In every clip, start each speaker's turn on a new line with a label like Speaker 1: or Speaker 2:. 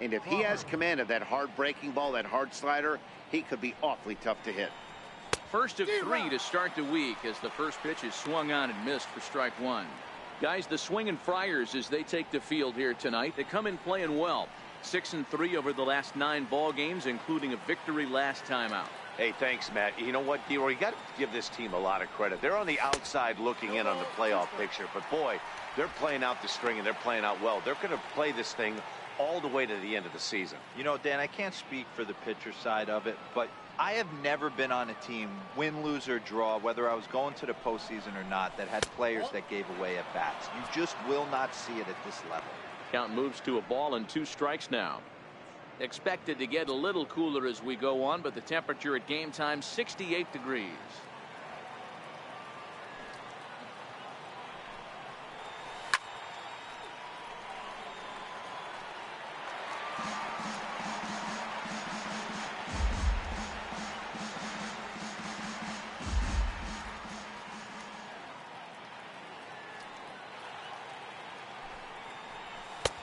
Speaker 1: And if he has command of that hard breaking ball, that hard slider, he could be awfully tough to hit.
Speaker 2: First of 3 to start the week as the first pitch is swung on and missed for strike 1. Guys, the swinging Friars as they take the field here tonight. They come in playing well. 6-3 over the last 9 ball games, including a victory last time out.
Speaker 3: Hey, thanks, Matt. You know what, D-Roy, you got to give this team a lot of credit. They're on the outside looking in on the playoff picture, but boy, they're playing out the string and they're playing out well. They're going to play this thing all the way to the end of the season.
Speaker 4: You know, Dan, I can't speak for the pitcher side of it, but I have never been on a team, win, lose, or draw, whether I was going to the postseason or not, that had players that gave away at bats. You just will not see it at this level.
Speaker 2: Count moves to a ball and 2 strikes now. Expected to get a little cooler as we go on, but the temperature at game time 68 degrees.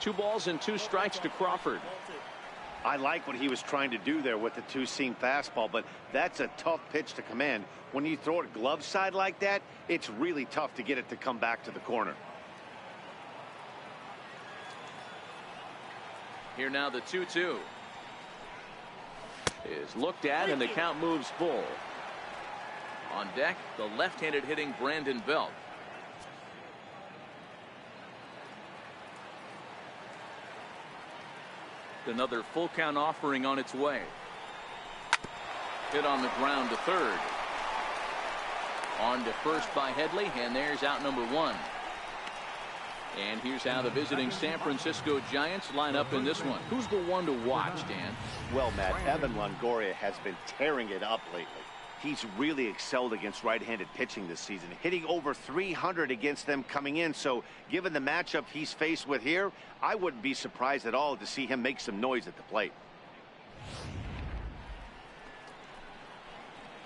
Speaker 2: Two balls and 2 strikes to Crawford.
Speaker 1: I like what he was trying to do there with the 2-seam fastball, but that's a tough pitch to command. When you throw it glove side like that, it's really tough to get it to come back to the corner.
Speaker 2: Here now the 2-2 is looked at and the count moves full. On deck, the left-handed hitting Brandon Belt. Another full count offering on its way. Hit on the ground to third. On to first by Headley, and there's out number 1. And here's how the visiting San Francisco Giants line up in this one. Who's the one to watch, Dan?
Speaker 1: Well, Matt, Evan Longoria has been tearing it up lately. He's really excelled against right-handed pitching this season, hitting over 300 against them coming in. So given the matchup he's faced with here, I wouldn't be surprised at all to see him make some noise at the plate.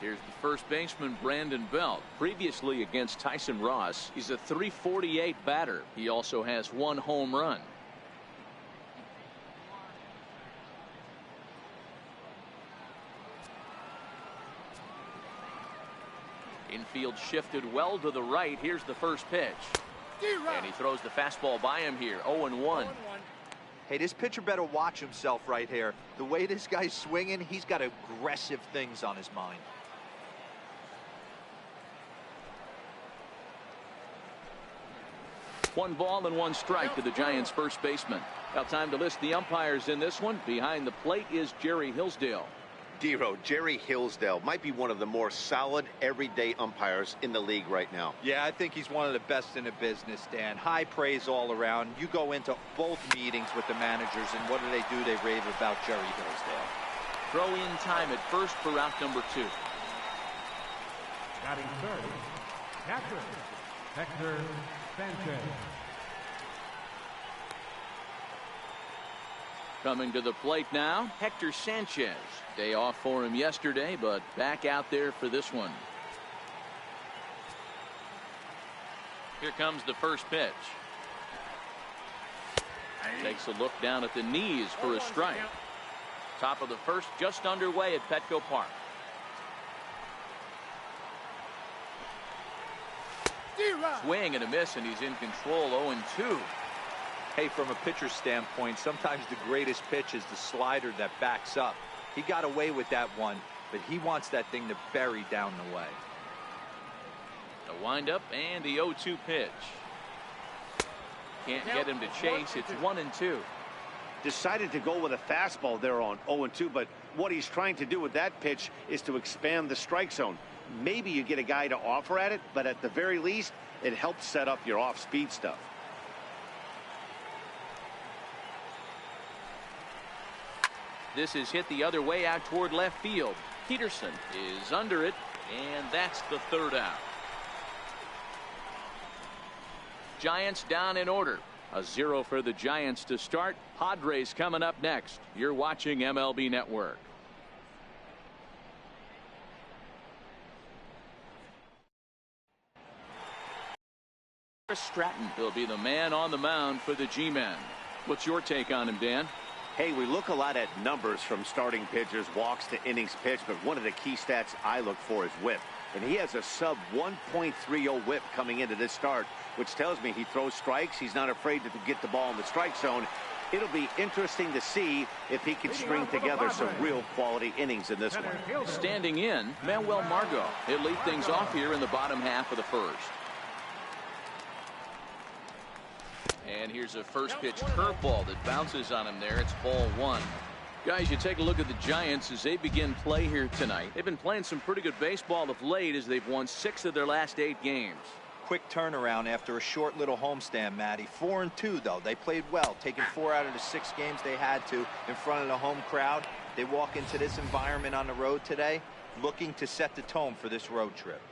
Speaker 2: Here's the first baseman, Brandon Belt. Previously against Tyson Ross, he's a .348 batter. He also has 1 home run. Infield shifted well to the right. Here's the first pitch. And he throws the fastball by him here. 0-1.
Speaker 4: Hey, this pitcher better watch himself right here. The way this guy's swinging, he's got aggressive things on his mind.
Speaker 2: One ball and 1 strike to the Giants' first baseman. Now time to list the umpires in this one. Behind the plate is Jerry Hillsdale.
Speaker 1: D-Row, Jerry Hillsdale might be one of the more solid everyday umpires in the league right now.
Speaker 4: Yeah, I think he's one of the best in the business, Dan. High praise all around. You go into both meetings with the managers, and what do? They rave about Jerry Hillsdale.
Speaker 2: Throw in time at first for out number 2.
Speaker 5: Batting third, catcher, Hector Sanchez.
Speaker 2: Coming to the plate now, Hector Sanchez. Day off for him yesterday, but back out there for this one. Here comes the first pitch. Takes a look down at the knees for a strike. Top of the first just underway at Petco Park. Swing and a miss, and he's in control. 0-2.
Speaker 4: Hey, from a pitcher's standpoint, sometimes the greatest pitch is the slider that backs up. He got away with that one, but he wants that thing to bury down the way.
Speaker 2: The windup and the 0-2 pitch. Can't get him to chase. It's 1-2.
Speaker 1: Decided to go with a fastball there on 0-2, but what he's trying to do with that pitch is to expand the strike zone. Maybe you get a guy to offer at it, but at the very least, it helps set up your off-speed stuff.
Speaker 2: This is hit the other way out toward left field. Peterson is under it, and that's the third out. Giants down in order. A 0 for the Giants to start. Padres coming up next. You're watching MLB Network. Chris Stratton will be the man on the mound for the G-men. What's your take on him, Dan?
Speaker 1: Hey, we look a lot at numbers from starting pitchers, walks to innings pitched, but one of the key stats I look for is whip. And he has a sub 1.30 whip coming into this start, which tells me he throws strikes. He's not afraid to get the ball in the strike zone. It'll be interesting to see if he can string together some real quality innings in this one.
Speaker 2: Standing in, Manuel Margot. He'll lead things off here in the bottom half of the first. And here's a first pitch curveball that bounces on him there. It's ball one. Guys, you take a look at the Giants as they begin play here tonight. They've been playing some pretty good baseball of late as they've won 6 of their last 8 games.
Speaker 4: Quick turnaround after a short little homestand, Matty. 4-2, though. They played well, taking 4 out of the 6 games they had to in front of the home crowd. They walk into this environment on the road today looking to set the tone for this road trip.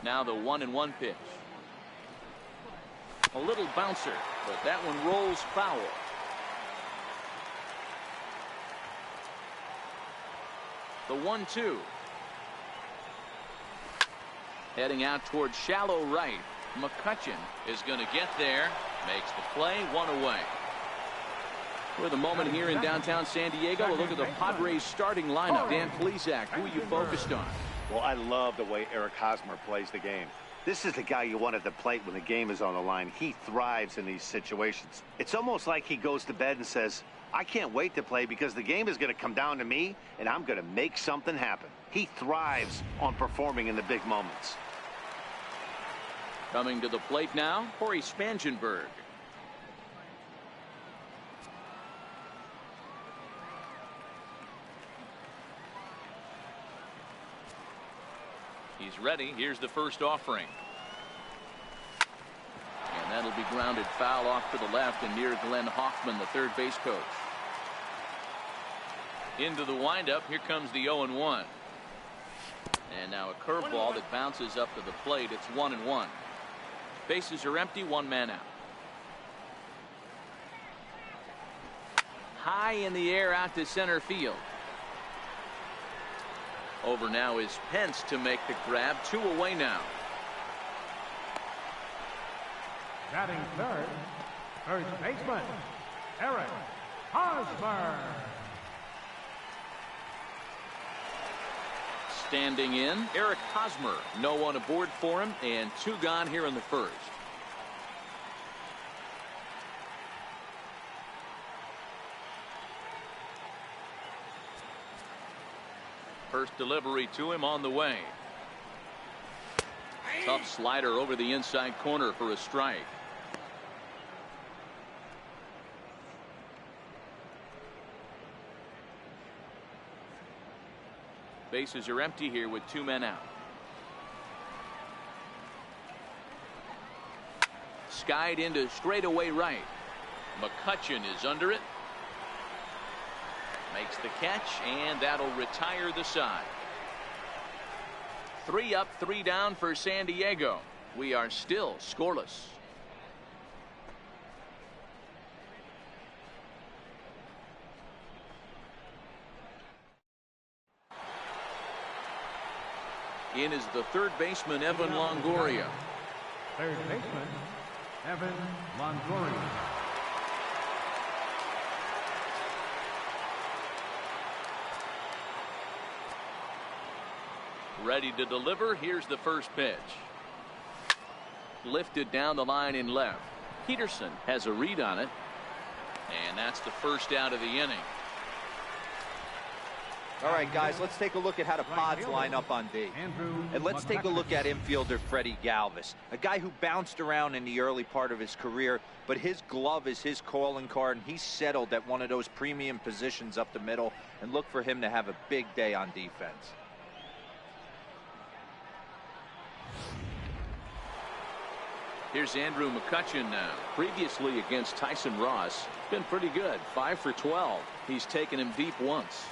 Speaker 2: Now the 1-1 pitch. A little bouncer, but that one rolls foul. The 1-2. Heading out towards shallow right. McCutchen is going to get there. Makes the play, 1 away. For the moment here in downtown San Diego, a look at the Padres starting lineup. Dan Plesac, who are you focused on?
Speaker 1: Well, I love the way Eric Hosmer plays the game. This is the guy you want at the plate when the game is on the line. He thrives in these situations. It's almost like he goes to bed and says, I can't wait to play because the game is going to come down to me and I'm going to make something happen. He thrives on performing in the big moments.
Speaker 2: Coming to the plate now, Corey Spangenberg. He's ready. Here's the first offering. And that'll be grounded foul off to the left and near Glenn Hoffman, the third base coach. Into the windup. Here comes the 0-1. And now a curveball that bounces up to the plate. It's 1-1. Bases are empty. 1 man out. High in the air out to center field. Over now is Pence to make the grab. 2 away now.
Speaker 5: Batting third, first baseman, Eric Hosmer.
Speaker 2: Standing in, Eric Hosmer. No one aboard for him, and 2 gone here in the first. First delivery to him on the way. Tough slider over the inside corner for a strike. Bases are empty here with 2 men out. Skied into straightaway right. McCutchen is under it. Makes the catch, and that'll retire the side. 3 up, 3 down for San Diego. We are still scoreless. In is the third baseman, Evan Longoria.
Speaker 5: Third baseman, Evan Longoria.
Speaker 2: Ready to deliver. Here's the first pitch. Lifted down the line in left. Peterson has a read on it. And that's the first out of the inning.
Speaker 4: All right, guys, let's take a look at how the Pods line up on D. And let's take a look at infielder Freddie Galvis, a guy who bounced around in the early part of his career, but his glove is his calling card, and he's settled at one of those premium positions up the middle, and look for him to have a big day on defense.
Speaker 2: Here's Andrew McCutchen now. Previously against Tyson Ross, been pretty good. 5 for 12. He's taken him deep once.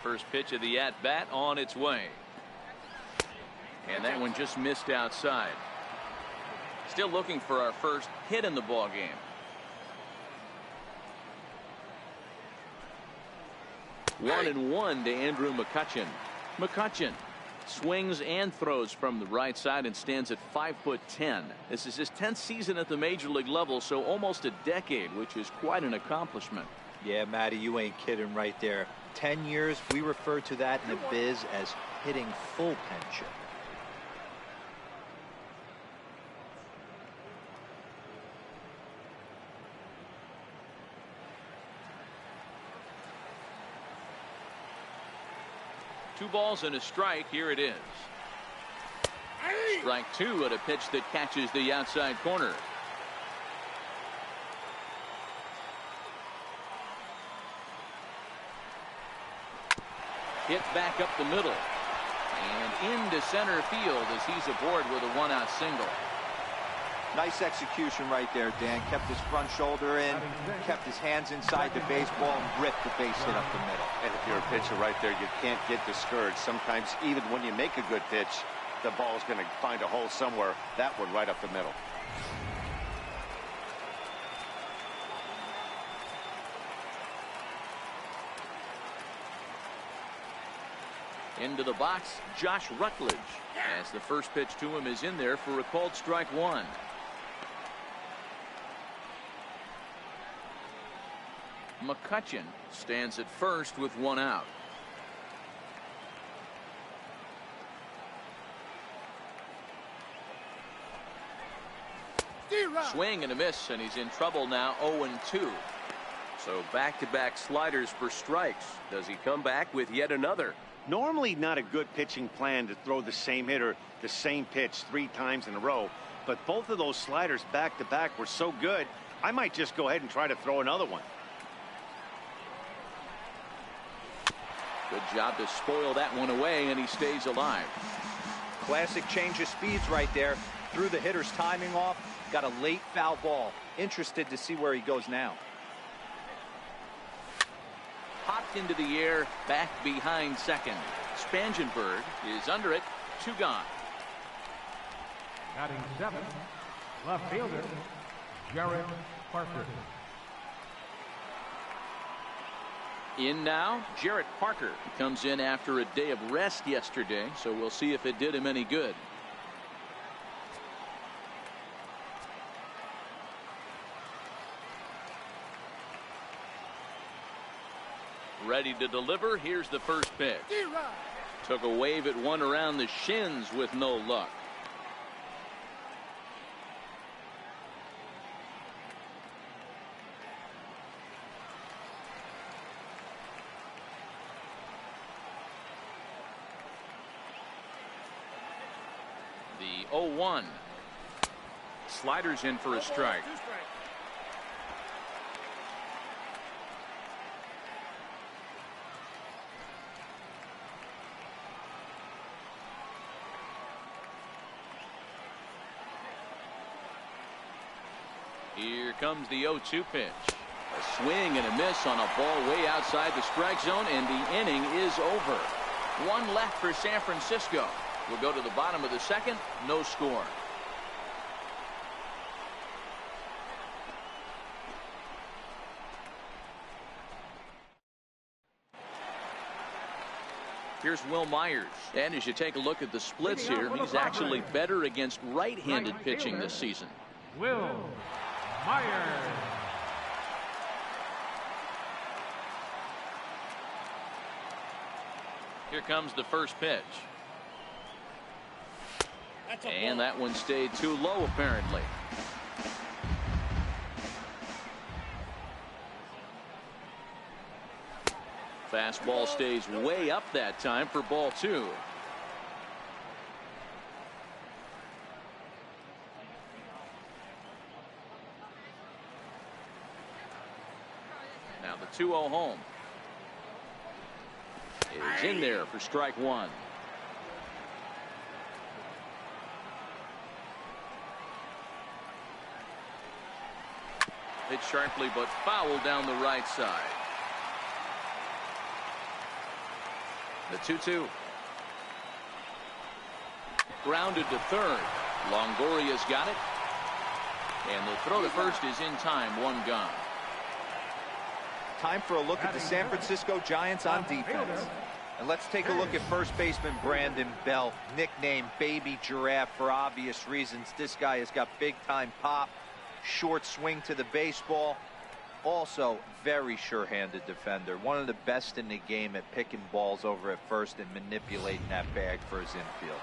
Speaker 2: First pitch of the at-bat on its way. And that one just missed outside. Still looking for our first hit in the ball game. 1-1 to Andrew McCutchen. McCutchen Swings and throws from the right side and stands at 5'10". This is his 10th season at the major league level, so almost a decade, which is quite an accomplishment.
Speaker 4: Yeah, Matty, you ain't kidding right there. 10 years, we refer to that in the biz as hitting full pension.
Speaker 2: Two balls and a strike. Here it is. Strike two at a pitch that catches the outside corner. Hit back up the middle and into center field as he's aboard with a one-out single.
Speaker 4: Nice execution right there, Dan. Kept his front shoulder in, kept his hands inside the baseball, and ripped the base hit up the middle.
Speaker 3: And if you're a pitcher right there, you can't get discouraged. Sometimes even when you make a good pitch, the ball's going to find a hole somewhere. That one right up the middle.
Speaker 2: Into the box, Josh Rutledge, as the first pitch to him is in there for a called strike one. McCutchen stands at first with one out. Swing and a miss, and he's in trouble now. 0-2.
Speaker 6: So back-to-back sliders for strikes. Does he come back with yet another?
Speaker 1: Normally not a good pitching plan to throw the same hitter the same pitch 3 times in a row, but both of those sliders back to back were so good, I might just go ahead and try to throw another one.
Speaker 2: Good job to spoil that one away, and he stays alive.
Speaker 4: Classic change of speeds right there. Threw the hitter's timing off, got a late foul ball. Interested to see where he goes now.
Speaker 2: Popped into the air, back behind second. Spangenberg is under it. 2 gone.
Speaker 5: Batting 7th, left fielder, Jarrett Parker.
Speaker 2: In now, Jarrett Parker comes in after a day of rest yesterday, so we'll see if it did him any good. Ready to deliver. Here's the first pitch. Took a wave at one around the shins with no luck. The 0-1. Sliders in for a strike. Here comes the 0-2 pitch. A swing and a miss on a ball way outside the strike zone, and the inning is over. 1 left for San Francisco. We'll go to the bottom of the second. No score. Here's Will Myers. And as you take a look at the splits here, he's actually better against right-handed pitching this season.
Speaker 5: Will Myers.
Speaker 2: Here comes the first pitch. And that one stayed too low, apparently. Fastball stays way up that time for ball 2. Now the 2-0 home. It is in there for strike 1. Hit sharply but foul down the right side. The 2-2. Grounded to third. Longoria's got it. And the throw to first is in time. 1 gone.
Speaker 4: Time for a look at the San Francisco Giants on defense. And let's take a look at first baseman Brandon Bell, nicknamed Baby Giraffe for obvious reasons. This guy has got big-time pop, short swing to the baseball. Also, very sure-handed defender. One of the best in the game at picking balls over at first and manipulating that bag for his infield.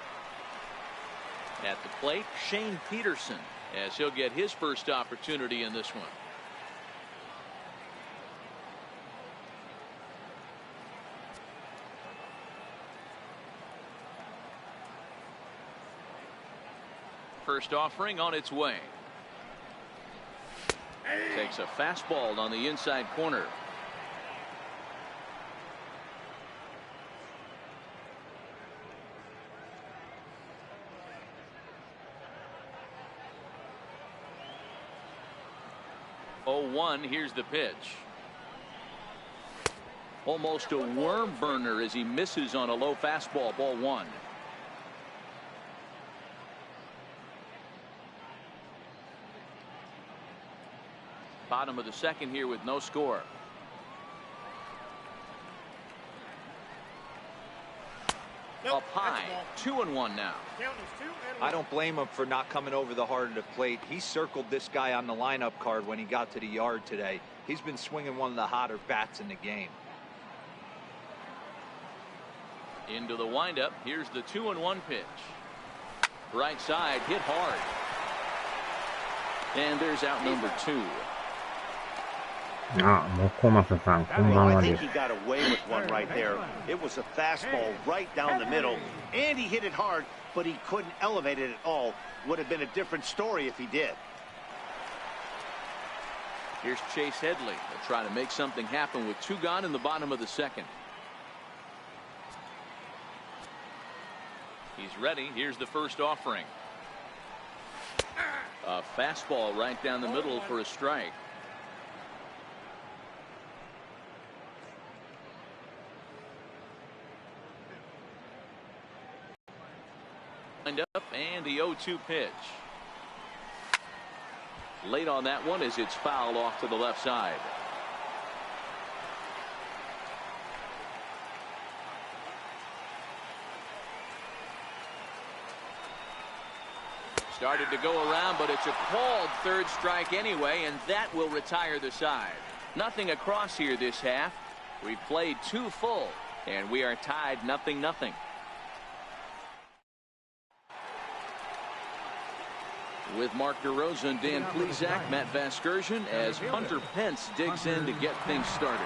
Speaker 2: At the plate, Shane Peterson, as he'll get his first opportunity in this one. First offering on its way. Takes a fastball on the inside corner. Oh, 1, here's the pitch. Almost a worm burner as he misses on a low fastball, ball 1. Bottom of the second here with no score. Up high, 2-1 now.
Speaker 4: I don't blame him for not coming over the heart of the plate. He circled this guy on the lineup card when he got to the yard today. He's been swinging one of the hotter bats in the game.
Speaker 2: Into the windup. Here's the 2-1 pitch. Right side, hit hard. And there's out number 2.
Speaker 5: あ、もう小松さん、こんばん
Speaker 1: I
Speaker 5: は
Speaker 1: think
Speaker 5: です。
Speaker 1: he got away with one right there. It was a fastball right down the middle, and he hit it hard, but he couldn't elevate it at all. Would have been a different story if he did.
Speaker 2: Here's Chase Headley. They'll try to make something happen with 2 gone in the bottom of the second. He's ready. Here's the first offering. A fastball right down the middle for a strike. Up and the 0-2 pitch. Late on that one as it's fouled off to the left side. Started to go around, but it's a called third strike anyway, and that will retire the side. Nothing across here this half. We've played 2 full, and we are tied 0-0. With Mark DeRosa and Dan Plesac, Matt Vasgersian as Hunter Pence digs in to get things started.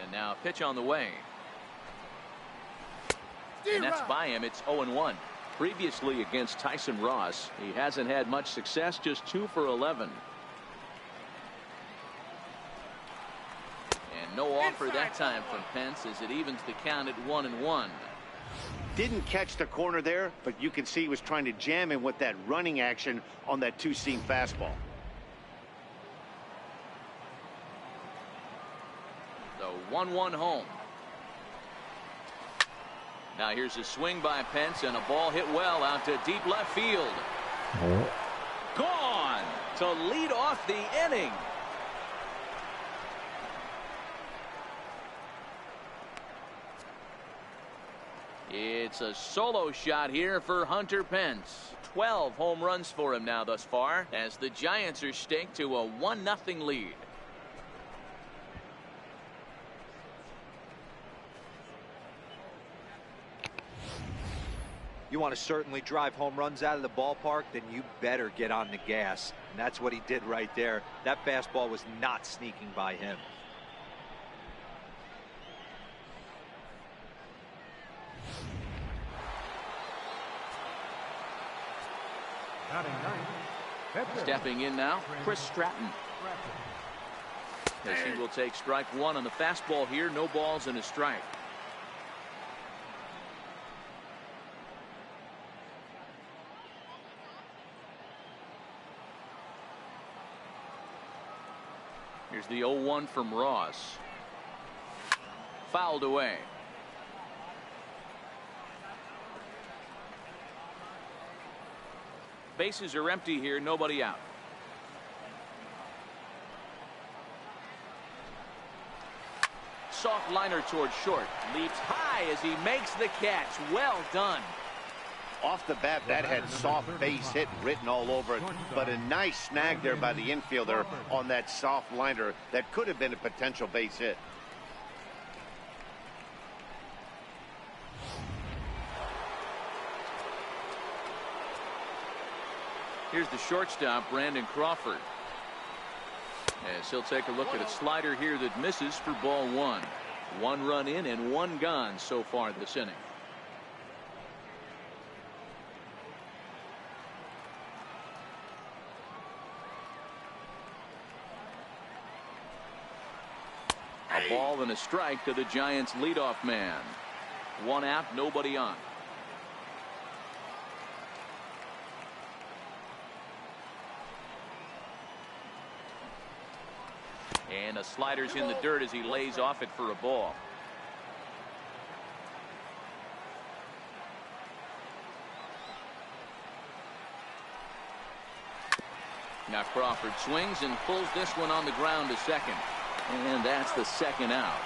Speaker 2: And now a pitch on the way. And that's by him. It's 0-1. Previously against Tyson Ross, he hasn't had much success, just 2 for 11. And no offer that time from Pence as it evens the count at 1-1.
Speaker 1: Didn't catch the corner there, but you can see he was trying to jam him with that running action on that 2-seam fastball.
Speaker 2: The 1-1 home. Now here's a swing by Pence and a ball hit well out to deep left field.
Speaker 5: Oh.
Speaker 2: Gone to lead off the inning. It's a solo shot here for Hunter Pence. 12 home runs for him now thus far as the Giants are staked to a 1-0 lead.
Speaker 4: You want to certainly drive home runs out of the ballpark, then you better get on the gas. And that's what he did right there. That fastball was not sneaking by him.
Speaker 2: Stepping in now, Chris Stratton. As he will take strike 1 on the fastball here. No balls and a strike. Here's the 0-1 from Ross. Fouled away. Bases are empty here, nobody out. Soft liner towards short. Leaps high as he makes the catch. Well done.
Speaker 1: Off the bat, that had soft base hit written all over it, but a nice snag there by the infielder on that soft liner that could have been a potential base hit.
Speaker 2: Here's the shortstop, Brandon Crawford. As he'll take a look at a slider here that misses for ball one. 1 run in and 1 gone so far this inning. A ball and a strike to the Giants leadoff man. 1 out, nobody on. And a slider's in the dirt as he lays off it for a ball. Now Crawford swings and pulls this one on the ground to second. And that's the 2nd out.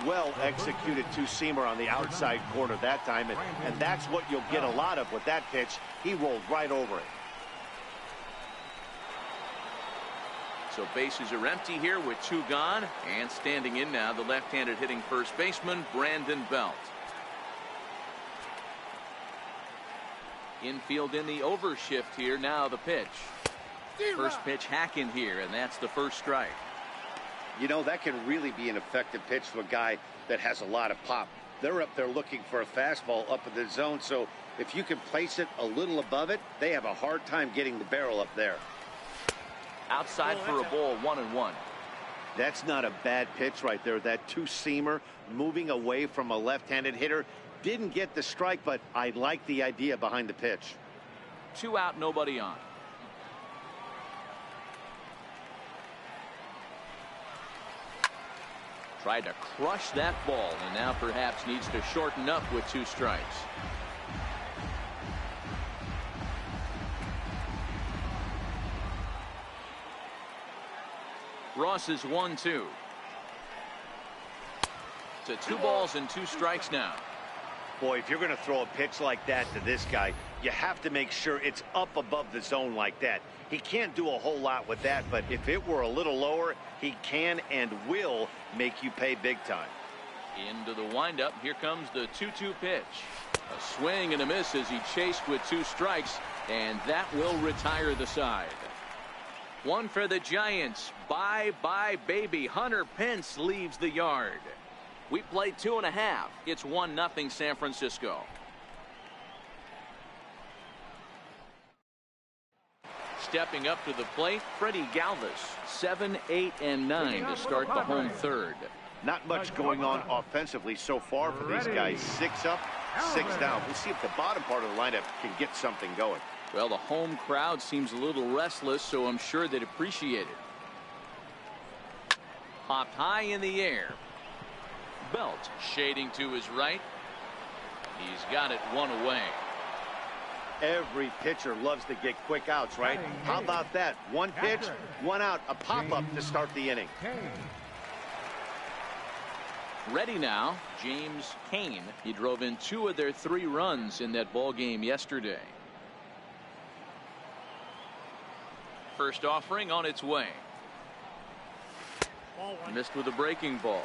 Speaker 1: Well executed two-seamer on the outside corner that time, and that's what you'll get a lot of with that pitch. He rolled right over it.
Speaker 2: So bases are empty here with 2 gone, and standing in now the left-handed hitting first baseman Brandon Belt. Infield in the overshift here. Now the pitch. First pitch hacking here, and that's the first strike.
Speaker 1: You know, that can really be an effective pitch to a guy that has a lot of pop. They're up there looking for a fastball up in the zone, so if you can place it a little above it, they have a hard time getting the barrel up there.
Speaker 2: Outside for a ball, 1-1.
Speaker 1: That's not a bad pitch right there. That two-seamer moving away from a left-handed hitter. Didn't get the strike, but I like the idea behind the pitch.
Speaker 2: 2 out, nobody on. Tried to crush that ball, and now perhaps needs to shorten up with 2 strikes. Ross is 1-2. To 2 balls and 2 strikes now.
Speaker 1: Boy, if you're going to throw a pitch like that to this guy, you have to make sure it's up above the zone like that. He can't do a whole lot with that, but if it were a little lower, he can and will make you pay big time.
Speaker 2: Into the windup. Here comes the 2-2 pitch. A swing and a miss as he chased with 2 strikes, and that will retire the side. 1 for the Giants. Bye-bye, baby. Hunter Pence leaves the yard. We played 2.5. It's 1-0 San Francisco. Stepping up to the plate, Freddie Galvis. 7, 8, and 9 to start the home third.
Speaker 1: Not much going on offensively so far for these guys. 6 up, 6 down. We'll see if the bottom part of the lineup can get something going.
Speaker 2: Well, the home crowd seems a little restless, so I'm sure they'd appreciate it. Popped high in the air. Belt shading to his right. He's got it 1 away.
Speaker 1: Every pitcher loves to get quick outs, right? How about that? 1 pitch, 1 out, a pop-up to start the inning.
Speaker 2: Ready now, James Cain. He drove in 2 of their 3 runs in that ball game yesterday. First offering on its way. Missed with a breaking ball.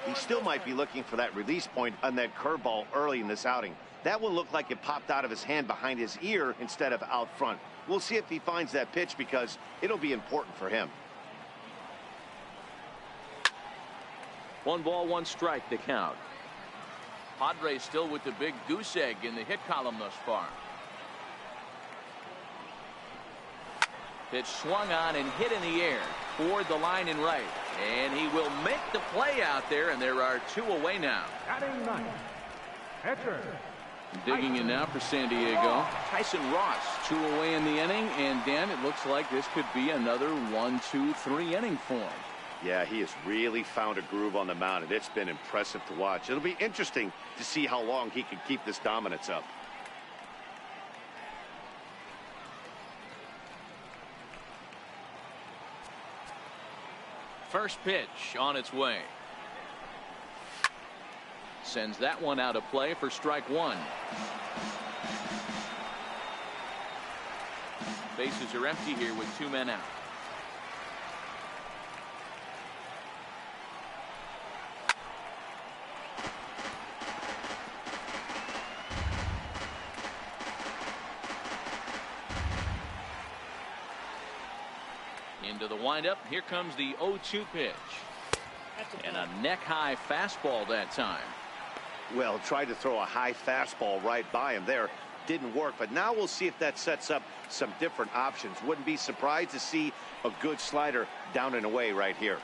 Speaker 1: He still might be looking for that release point on that curveball early in this outing. That one looked like it popped out of his hand behind his ear instead of out front. We'll see if he finds that pitch because it'll be important for him.
Speaker 2: 1 ball, 1 strike to count. Padres still with the big goose egg in the hit column thus far. Pitch swung on and hit in the air toward the line and right, and he will make the play out there, and there are 2 away now.
Speaker 5: Batting 9th, pitcher.
Speaker 2: Digging in now for San Diego, Tyson Ross. 2 away in the inning, and Dan, it looks like this could be another 1-2-3 inning for him.
Speaker 1: Yeah, he has really found a groove on the mound, and it's been impressive to watch. It'll be interesting to see how long he can keep this dominance up.
Speaker 2: First pitch on its way. Sends that one out of play for strike one. Bases are empty here with 2 men out. Into the windup. Here comes the 0-2 pitch. And a neck-high fastball that time.
Speaker 1: Well, tried to throw a high fastball right by him there. Didn't work, but now we'll see if that sets up some different options. Wouldn't be surprised to see a good slider down and away right here.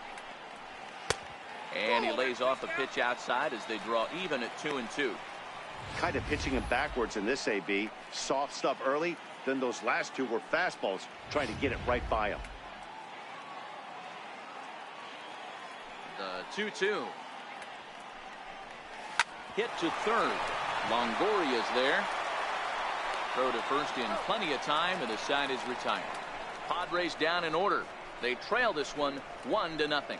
Speaker 2: And he lays off the pitch outside as they draw even at 2-2.
Speaker 1: Kind of pitching him backwards in this AB. Soft stuff early, then those last two were fastballs, trying to get it right by him.
Speaker 2: The 2-2. Hit to third. Longoria's there. Throw to first in plenty of time, and the side is retired. Padres down in order. They trail this one 1-0.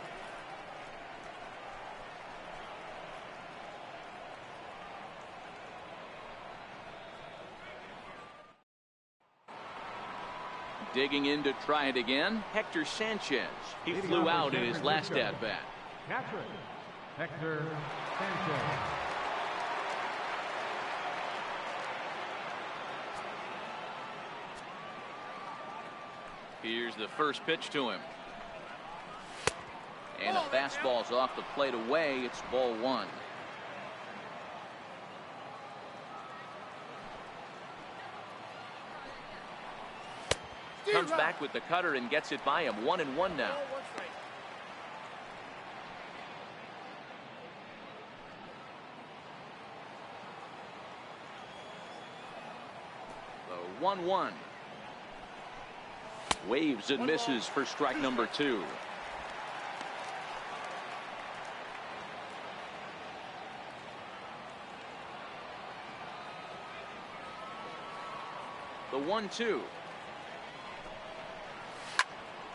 Speaker 2: Digging in to try it again, Hector Sanchez. He flew out in his last at-bat.
Speaker 5: Catcher, Hector Sanchez.
Speaker 2: Here's the first pitch to him. And a fastball's off the plate away. It's ball one. Comes back with the cutter and gets it by him. 1-1 now. The 1-1. Waves and misses for strike number 2. The 1-2.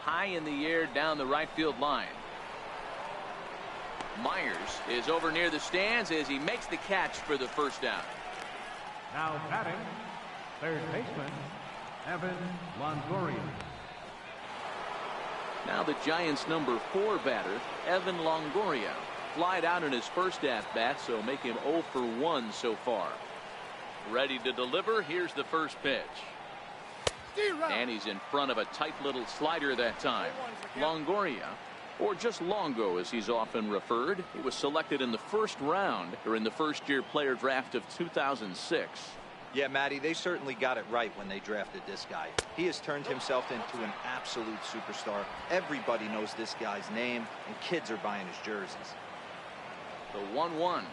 Speaker 2: High in the air down the right field line. Myers is over near the stands as he makes the catch for the first down.
Speaker 5: Now batting, third baseman, Evan Longoria.
Speaker 2: Now the Giants' number 4 batter, Evan Longoria, flied out in his first at-bat, so make him 0 for 1 so far. Ready to deliver. Here's the first pitch. And he's in front of a tight little slider that time. Longoria, or just Longo as he's often referred, he was selected in the first round during the first-year player draft of 2006.
Speaker 4: Yeah, Matty, they certainly got it right when they drafted this guy. He has turned himself into an absolute superstar. Everybody knows this guy's name, and kids are buying his jerseys.
Speaker 2: The 1-1.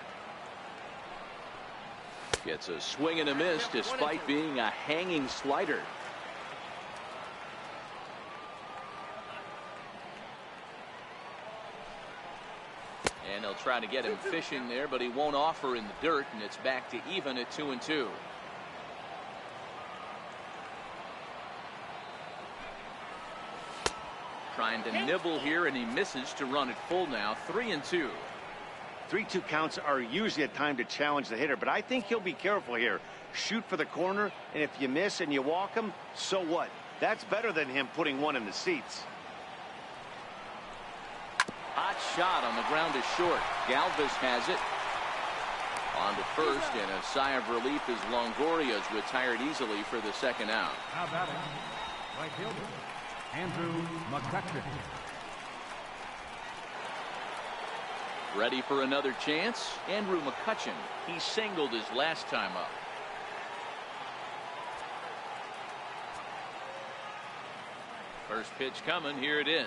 Speaker 2: Gets a swing and a miss despite being a hanging slider. And they'll try to get him fishing there, but he won't offer in the dirt, and it's back to even at 2-2. Trying to nibble here, and he misses to run it full now. 3-2.
Speaker 1: 3-2 counts are usually a time to challenge the hitter, but I think he'll be careful here. Shoot for the corner, and if you miss and you walk him, so what? That's better than him putting one in the seats.
Speaker 2: Hot shot on the ground is short. Galvis has it. On to first, and a sigh of relief as Longoria's retired easily for the second out.
Speaker 5: Now batting, right fielder, Andrew McCutcheon.
Speaker 2: Ready for another chance? Andrew McCutcheon. He singled his last time up. First pitch coming. Here it is.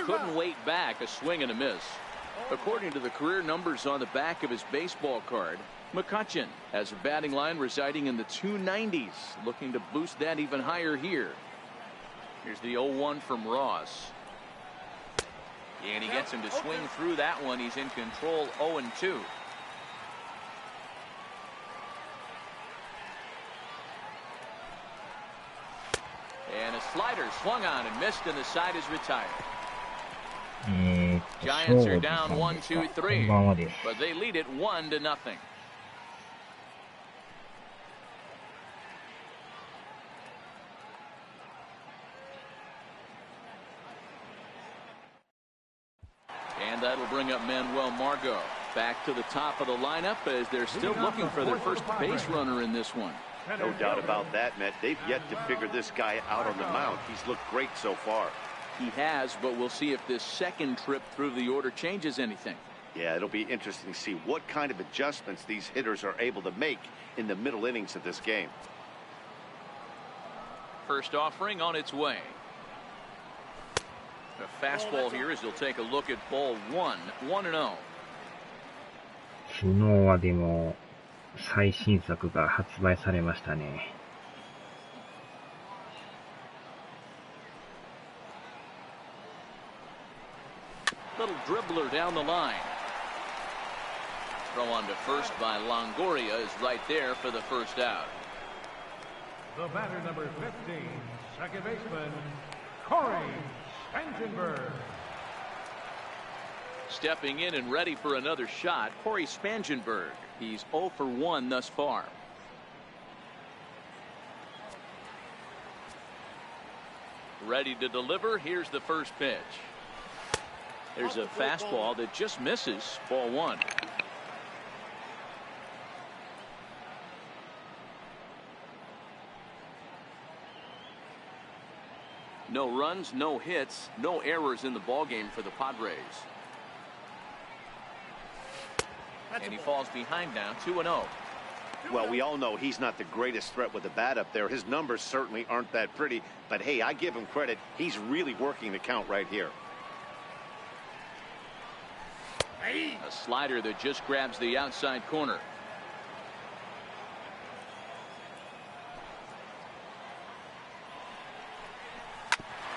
Speaker 2: Couldn't wait back. A swing and a miss. According to the career numbers on the back of his baseball card, McCutcheon has a batting line residing in the 290s, looking to boost that even higher here. Here's the 0-1 from Ross. And he gets him to swing through that one. He's in control. 0-2. And a slider swung on and missed, and the side is retired.
Speaker 7: 勝
Speaker 2: Giants
Speaker 7: 負
Speaker 2: are
Speaker 7: さ
Speaker 2: down
Speaker 7: ん
Speaker 2: 1,
Speaker 7: ですか。
Speaker 2: 2,
Speaker 7: こん
Speaker 2: 3,
Speaker 7: ばんはです。
Speaker 2: but they lead it 1-0. And that'll bring up Manuel Margot back to the top of the lineup as they're still looking for their first base runner in this one.
Speaker 1: No doubt about that, Matt. They've yet to figure this guy out on the mound. He's looked great so far.
Speaker 2: He has, but we'll see if this second trip through the order changes anything.
Speaker 1: Yeah, it'll be interesting to see what kind of adjustments these hitters are able to make in the middle innings of this game.
Speaker 2: First offering on its way. A fastball here as he'll take a look at ball 1, 1-0.
Speaker 7: 昨日はでも最新作が発売されましたね。
Speaker 2: Little dribbler down the line. Throw on to first by Longoria is right there for the first out.
Speaker 5: The batter, number 15, second baseman, Corey Spangenberg.
Speaker 2: Stepping in and ready for another shot, Corey Spangenberg. He's 0 for 1 thus far. Ready to deliver. Here's the first pitch. There's a fastball that just misses. Ball 1. No runs, no hits, no errors in the ballgame for the Padres. And he falls behind now, 2-0.
Speaker 1: Well, we all know he's not the greatest threat with the bat up there. His numbers certainly aren't that pretty. But, hey, I give him credit. He's really working the count right here.
Speaker 2: A slider that just grabs the outside corner.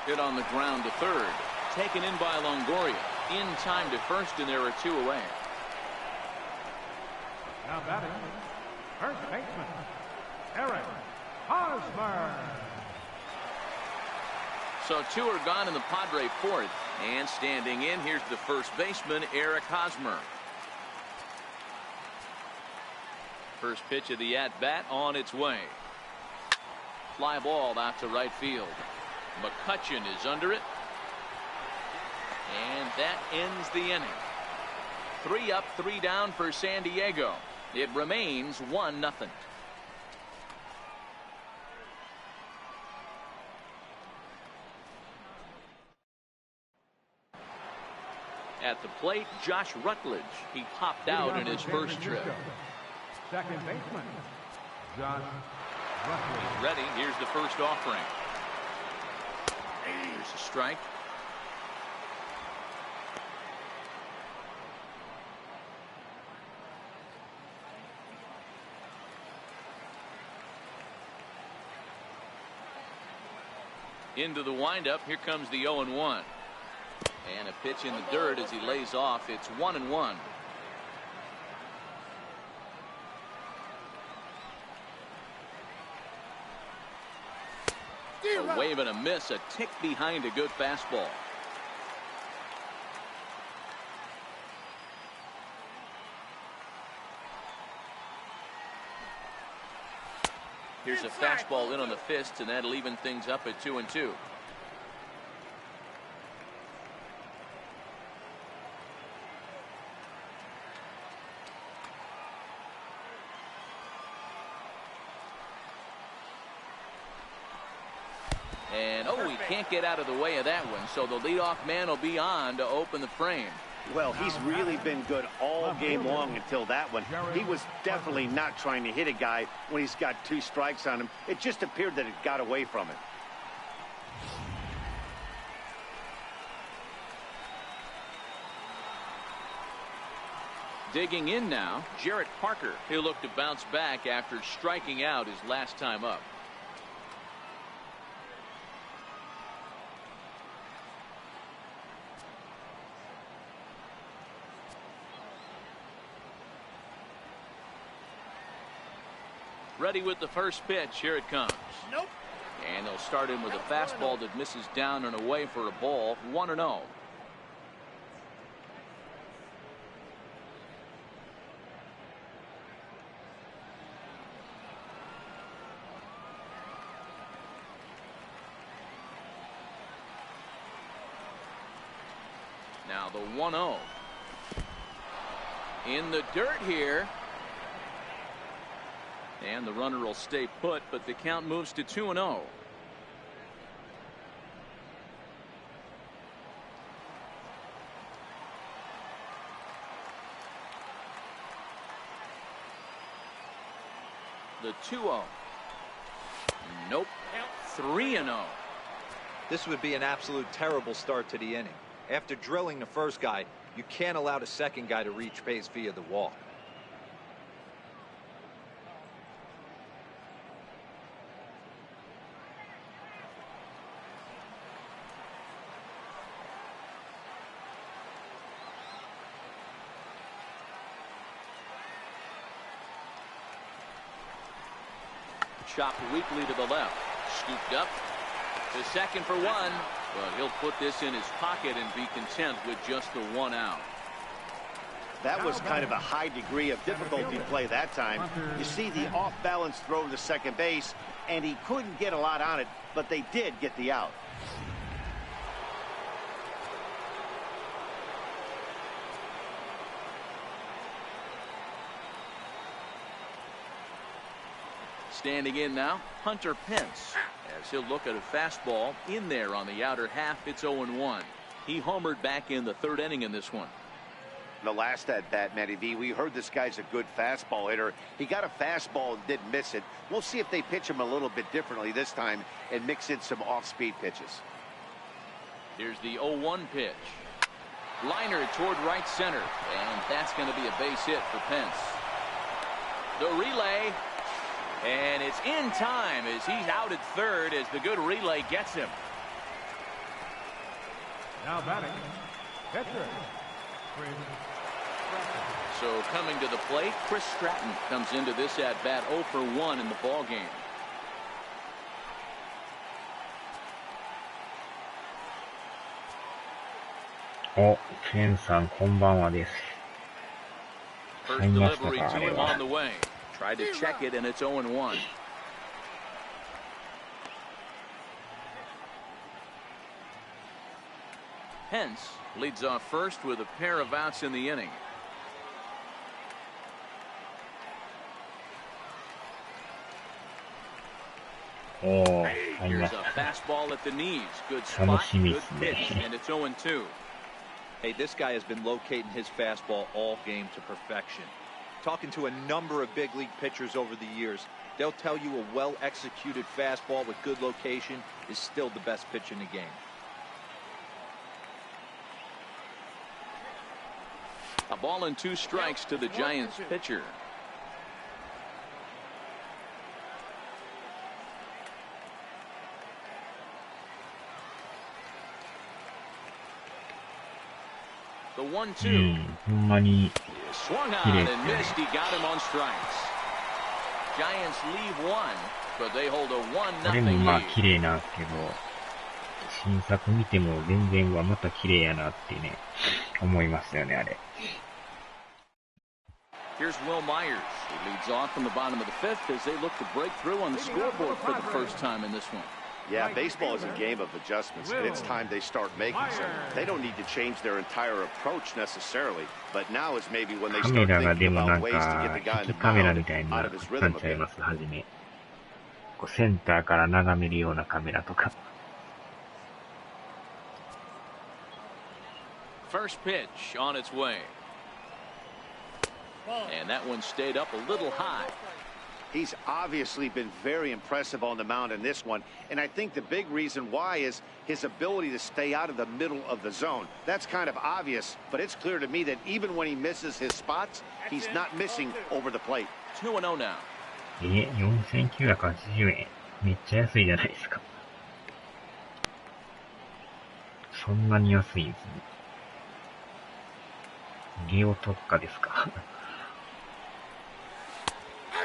Speaker 2: Hit on the ground to third. Taken in by Longoria. In time to first, and there are 2 away.
Speaker 5: Now batting, first baseman, Eric Hosmer.
Speaker 2: So 2 are gone in the Padre fourth. And standing in, here's the first baseman, Eric Hosmer. First pitch of the at-bat on its way. Fly ball out to right field. McCutchen is under it. And that ends the inning. 3 up, 3 down for San Diego. It remains 1-0. At the plate, Josh Rutledge. He popped out in his first trip.
Speaker 5: Second baseman, Josh Rutledge.
Speaker 2: He's ready. Here's the first offering. Here's a strike. Into the windup. Here comes the 0-1. And a pitch in the dirt as he lays off. It's 1-1. A wave and a miss, a tick behind a good fastball. Here's a fastball in on the fist, and that'll even things up at 2-2. And, oh, he can't get out of the way of that one, so the leadoff man will be on to open the frame.
Speaker 1: Well, he's really been good all game long until that one. He was definitely not trying to hit a guy when he's got 2 strikes on him. It just appeared that it got away from him.
Speaker 2: Digging in now, Jarrett Parker. He'll look to bounce back after striking out his last time up. Ready with the first pitch. Here it comes.
Speaker 8: Nope.
Speaker 2: And they'll start in with a fastball that misses down and away for a ball. 1-0. Now the 1-0. In the dirt here. And the runner will stay put, but the count moves to 2-0. The 2-0. Nope. 3-0.
Speaker 4: This would be an absolute terrible start to the inning. After drilling the first guy, you can't allow the second guy to reach base via the walk.
Speaker 2: Chopped weakly to the left. Scooped up to second for one. But he'll put this in his pocket and be content with just the 1 out.
Speaker 1: That was kind of a high degree of difficulty play that time. You see the off-balance throw to second base, and he couldn't get a lot on it, but they did get the out.
Speaker 2: Standing in now, Hunter Pence, as he'll look at a fastball in there on the outer half. It's 0-1. He homered back in the third inning in this one.
Speaker 1: The last at bat, Matty V, we heard this guy's a good fastball hitter. He got a fastball and didn't miss it. We'll see if they pitch him a little bit differently this time and mix in some off-speed pitches.
Speaker 2: Here's the 0-1 pitch. Liner toward right center, and that's going to be a base hit for Pence. The relay. And it's in time as he's out at third as the good relay gets him.
Speaker 5: Now batting, pitcher.
Speaker 2: So coming to the plate, Chris Stratton comes into this at bat 0 for 1 in the ball game.
Speaker 7: Oh, Ken さん、こんばんはです。
Speaker 2: First
Speaker 7: 買いました
Speaker 2: delivery
Speaker 7: か、あ
Speaker 2: to
Speaker 7: れ
Speaker 2: him
Speaker 7: は。
Speaker 2: on the way. Tried to check it, and it's 0-1. Pence leads off first with a pair of outs in the inning.
Speaker 7: Oh,
Speaker 2: Here's a fastball at the knees. Good spot, good pitch, and it's 0-2.
Speaker 4: Hey, this guy has been locating his fastball all game to perfection. Talking to a number of big league pitchers over the years, they'll tell you a well-executed fastball with good location is still the best pitch in the game.
Speaker 2: A ball and 2 strikes to the Giants pitcher. The 1-2.
Speaker 7: ほんまに
Speaker 2: Swung on and missed. He got him on strikes. Giants leave 1, but they hold a 1-0
Speaker 7: これもまあ
Speaker 2: lead.
Speaker 7: 綺麗なんですけど、新作見ても全然はまた綺麗やなってね、思いますよね、あれ。
Speaker 2: Here's Will Myers. He leads off from the bottom of the 5th as they look to break through on the scoreboard for the first time in this one.
Speaker 1: Yeah, baseball is a game of adjustments, and it's time they start making some. They don't need to change their entire approach necessarily, but now is maybe when they
Speaker 7: カ
Speaker 1: start
Speaker 7: メラがで
Speaker 1: thinking
Speaker 7: もな
Speaker 1: about
Speaker 7: ん
Speaker 1: ways to
Speaker 7: か
Speaker 1: get the guy in
Speaker 7: 敵
Speaker 1: the
Speaker 7: カメラ
Speaker 1: mound
Speaker 7: みたいに
Speaker 1: out
Speaker 7: な
Speaker 1: of his
Speaker 7: な
Speaker 1: rhythm
Speaker 7: っ
Speaker 1: a
Speaker 7: ちゃい
Speaker 1: bit.
Speaker 7: ます、はじめ。こうセンターから眺めるようなカメラとか。
Speaker 2: First pitch on its way. And that one stayed up a little high.
Speaker 1: He's obviously been very impressive on the mound in this one, and I think the big reason why is his ability to stay out of the middle of the zone. That's kind of obvious, but it's clear to me that even when he misses his spots, he's not missing over the plate.
Speaker 2: 2-0 now.
Speaker 7: 4980円。めっちゃ安いじゃないですか。そんなに安いんですね。ゲオ特価ですか。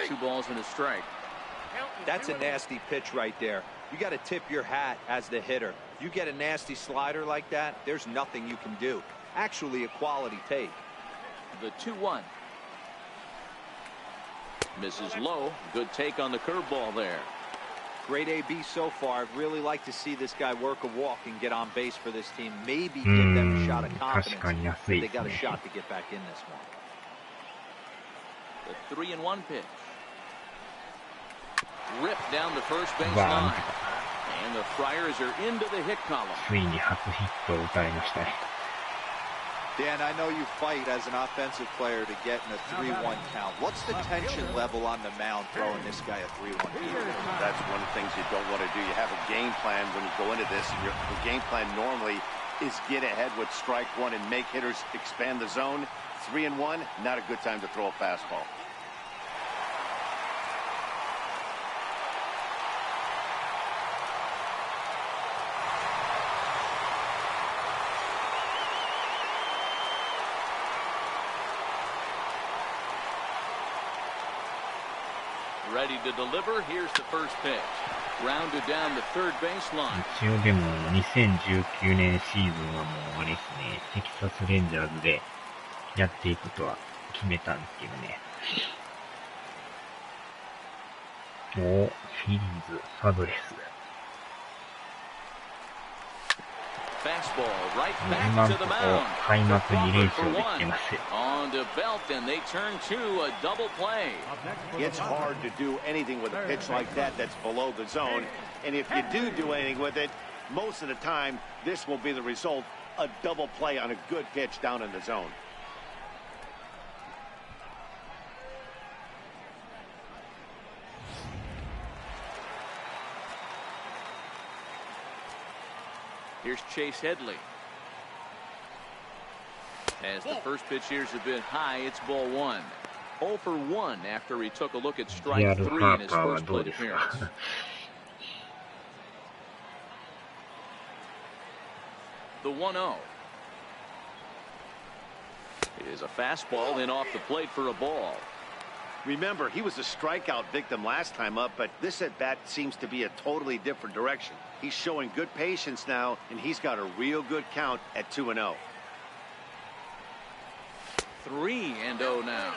Speaker 2: 2 balls and a strike.
Speaker 4: That's a nasty pitch right there. You got to tip your hat as the hitter. You get a nasty slider like that, there's nothing you can do. Actually, a quality take.
Speaker 2: The 2-1. Misses low. Good take on the curveball there.
Speaker 4: Great AB so far. I'd really like to see this guy work a walk and get on base for this team. Maybe give them a shot of confidence. They got a shot to get back in this one.
Speaker 2: The 3-1 pitch. Ripped down the first base line. And the Friars are into the hit column.
Speaker 7: ついに初ヒットを打たれましたね。
Speaker 4: Dan, I know you fight as an offensive player to get in a 3-1 count. What's the tension level on the mound throwing this guy a 3-1 count?
Speaker 1: That's one of the things you don't want to do. You have a game plan when you go into this, and your game plan normally is get ahead with strike one and make hitters expand the zone. 3-1, not a good time to throw a fastball.
Speaker 2: Ready to deliver. Here's the first pitch. Grounded down the third baseline.
Speaker 7: 一応でも2019年シーズンはもうあれですね、テキサスレンジャーズでやっていくとは決めたんですけどね。フィリーズ、パドレス。
Speaker 2: Fastball right
Speaker 7: 今
Speaker 2: back
Speaker 7: の
Speaker 2: to
Speaker 7: と
Speaker 2: the
Speaker 7: こ
Speaker 2: mound.
Speaker 7: 開幕2連勝できてますよ。
Speaker 2: On to Belt, and they turn to a double play.
Speaker 1: It's hard to do anything with a pitch like that that's below the zone. And if you do anything with it, most of the time, this will be the result, a double play on a good pitch down in the zone.
Speaker 2: Here's Chase Headley. As the first pitch here is a bit high, it's ball one. 0 for 1 after he took a look at strike 3 in his first plate appearance. The 1-0 is a fastball in off the plate for a ball.
Speaker 1: Remember, he was a strikeout victim last time up, but this at-bat seems to be a totally different direction. He's showing good patience now, and he's got a real good count at 2-0.
Speaker 2: 3-0 now.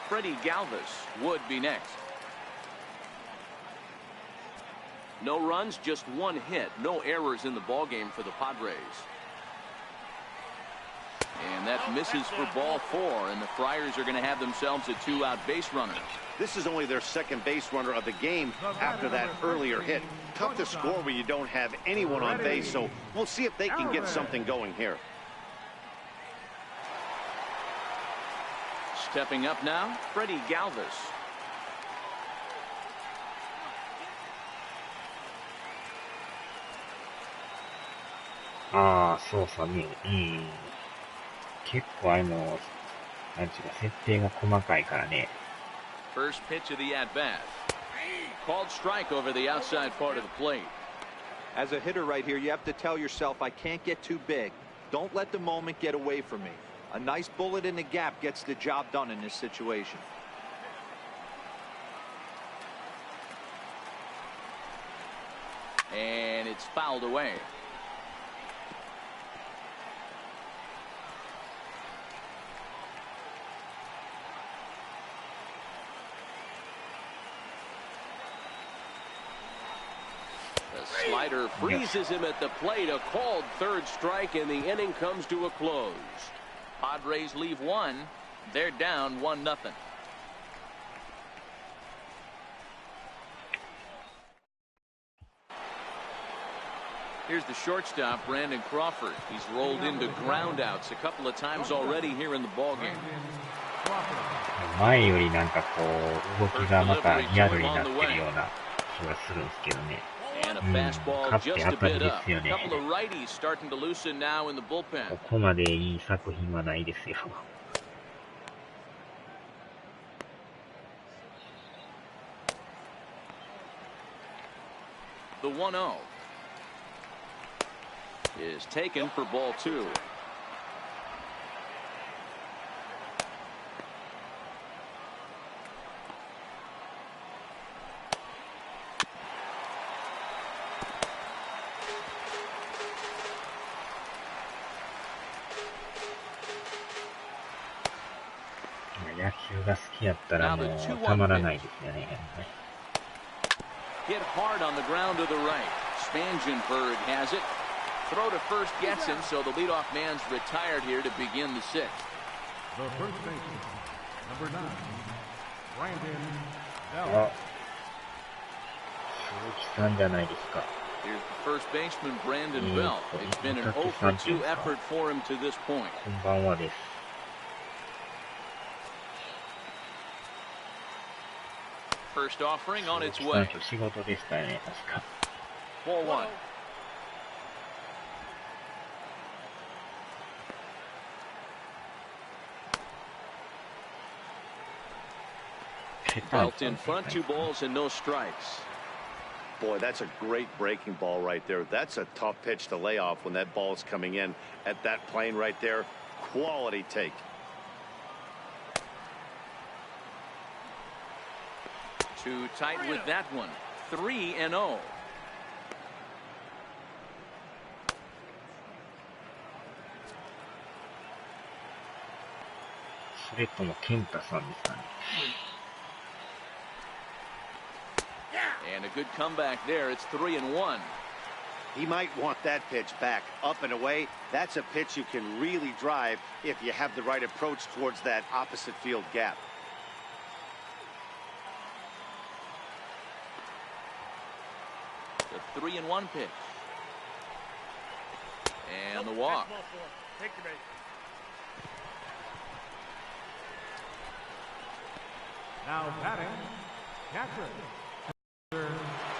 Speaker 2: Freddie Galvis would be next. No runs, just one hit. No errors in the ballgame for the Padres. And that misses for ball 4, and the Friars are going to have themselves a 2-out base runner.
Speaker 1: This is only their second base runner of the game after that earlier hit. Tough to score when you don't have anyone on base, so we'll see if they can get something going here.
Speaker 2: Stepping up now, Freddie Galvis.
Speaker 7: Ah, そうさね。結構なんちゅうか、設定が細かいからね。
Speaker 2: First pitch of the at-bat. Called strike over the outside part of the plate.
Speaker 4: As a hitter right here, you have to tell yourself, I can't get too big. Don't let the moment get away from me. A nice bullet in the gap gets the job done in this situation.
Speaker 2: And it's fouled away. The slider freezes him at the plate. A called third strike, and the inning comes to a close. Padres leave one. They're down 1-0. Here's the shortstop, Brandon Crawford. He's rolled into groundouts a couple of times already here in the ballgame.
Speaker 7: 前よりなんかこう、動きがまたリアルになってるような気がするんですけどね。
Speaker 2: And a fastball just a bit up. A couple of righties starting to loosen now in the bullpen.
Speaker 7: ここまでいい作品はないですよ。
Speaker 2: The 1-0 is taken for ball 2.
Speaker 7: 野球が好きやったらもうたまらないですよね。
Speaker 2: Hit hard on the ground to the right. Spangenberg has it. Throw to first gets him, so the leadoff man's retired here to begin the sixth.
Speaker 5: The first baseman, number 9, Brandon
Speaker 7: あ、鈴木さんじゃないですか。
Speaker 2: Here's the first baseman, Brandon Bell. It's been an 0 for 2 effort for him to this point.
Speaker 7: こんばんはです。
Speaker 2: First offering on its
Speaker 7: 鈴木さん
Speaker 2: way.
Speaker 7: 今日仕事でしたよね、確か。
Speaker 2: Ball one.
Speaker 7: ペタン
Speaker 2: Belt in front, 2 balls and no strikes.
Speaker 1: Boy, that's a great breaking ball right there. That's a tough pitch to lay off when that ball's coming in at that plane right there. Quality take.
Speaker 2: Too tight with that one. 3-0.
Speaker 7: それとも健太さんですかね。
Speaker 2: And a good comeback there. It's 3-1.
Speaker 1: He might want that pitch back, up and away. That's a pitch you can really drive if you have the right approach towards that opposite field gap.
Speaker 2: The 3-1 pitch. And the walk.
Speaker 5: Take your base. Now batting, catcher.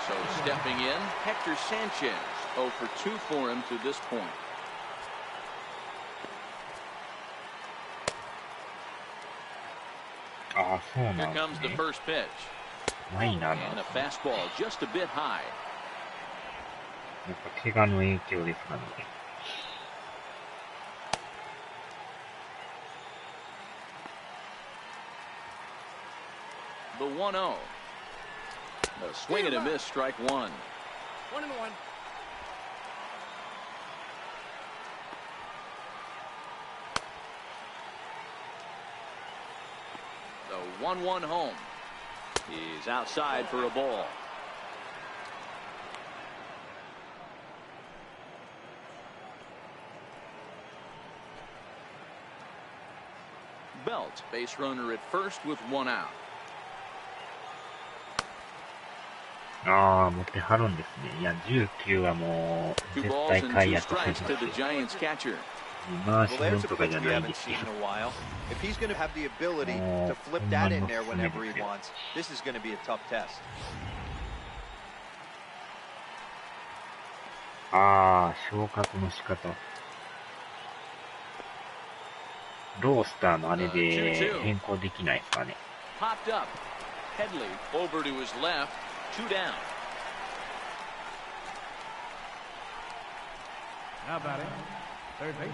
Speaker 2: So stepping in, Hector Sanchez. 0 for 2 for him to this point. Here comes the first pitch. And a fastball just a bit high.
Speaker 7: やっぱ怪我の影響ですかね。
Speaker 2: The 1-0. A swing and a miss, strike one.
Speaker 5: 1-1.
Speaker 2: The 1-1 home. He's outside for a ball. Belt, base runner at first with 1 out.
Speaker 7: ああ、持ってはるんですね。いや、19はもう、
Speaker 2: 2
Speaker 7: 絶
Speaker 2: balls
Speaker 7: 対
Speaker 2: and
Speaker 7: 買い
Speaker 2: 2
Speaker 7: やと思い
Speaker 2: strikes
Speaker 7: ま
Speaker 2: to
Speaker 7: す
Speaker 2: the Giants catcher.
Speaker 7: 回し
Speaker 4: Well,
Speaker 7: 分
Speaker 4: there's a
Speaker 7: とかじ
Speaker 4: pitch
Speaker 7: ゃ
Speaker 4: we
Speaker 7: ない
Speaker 4: haven't
Speaker 7: です
Speaker 4: seen
Speaker 7: よ。
Speaker 4: in a while. If he's going to have the ability to flip that in there whenever he wants, this is going to be a tough test.
Speaker 7: ああ、昇格の仕方。ロースターのあれで変更できないですかね。
Speaker 2: Popped up. Headley over to his left. 2 down.
Speaker 5: Now batting, third baseman,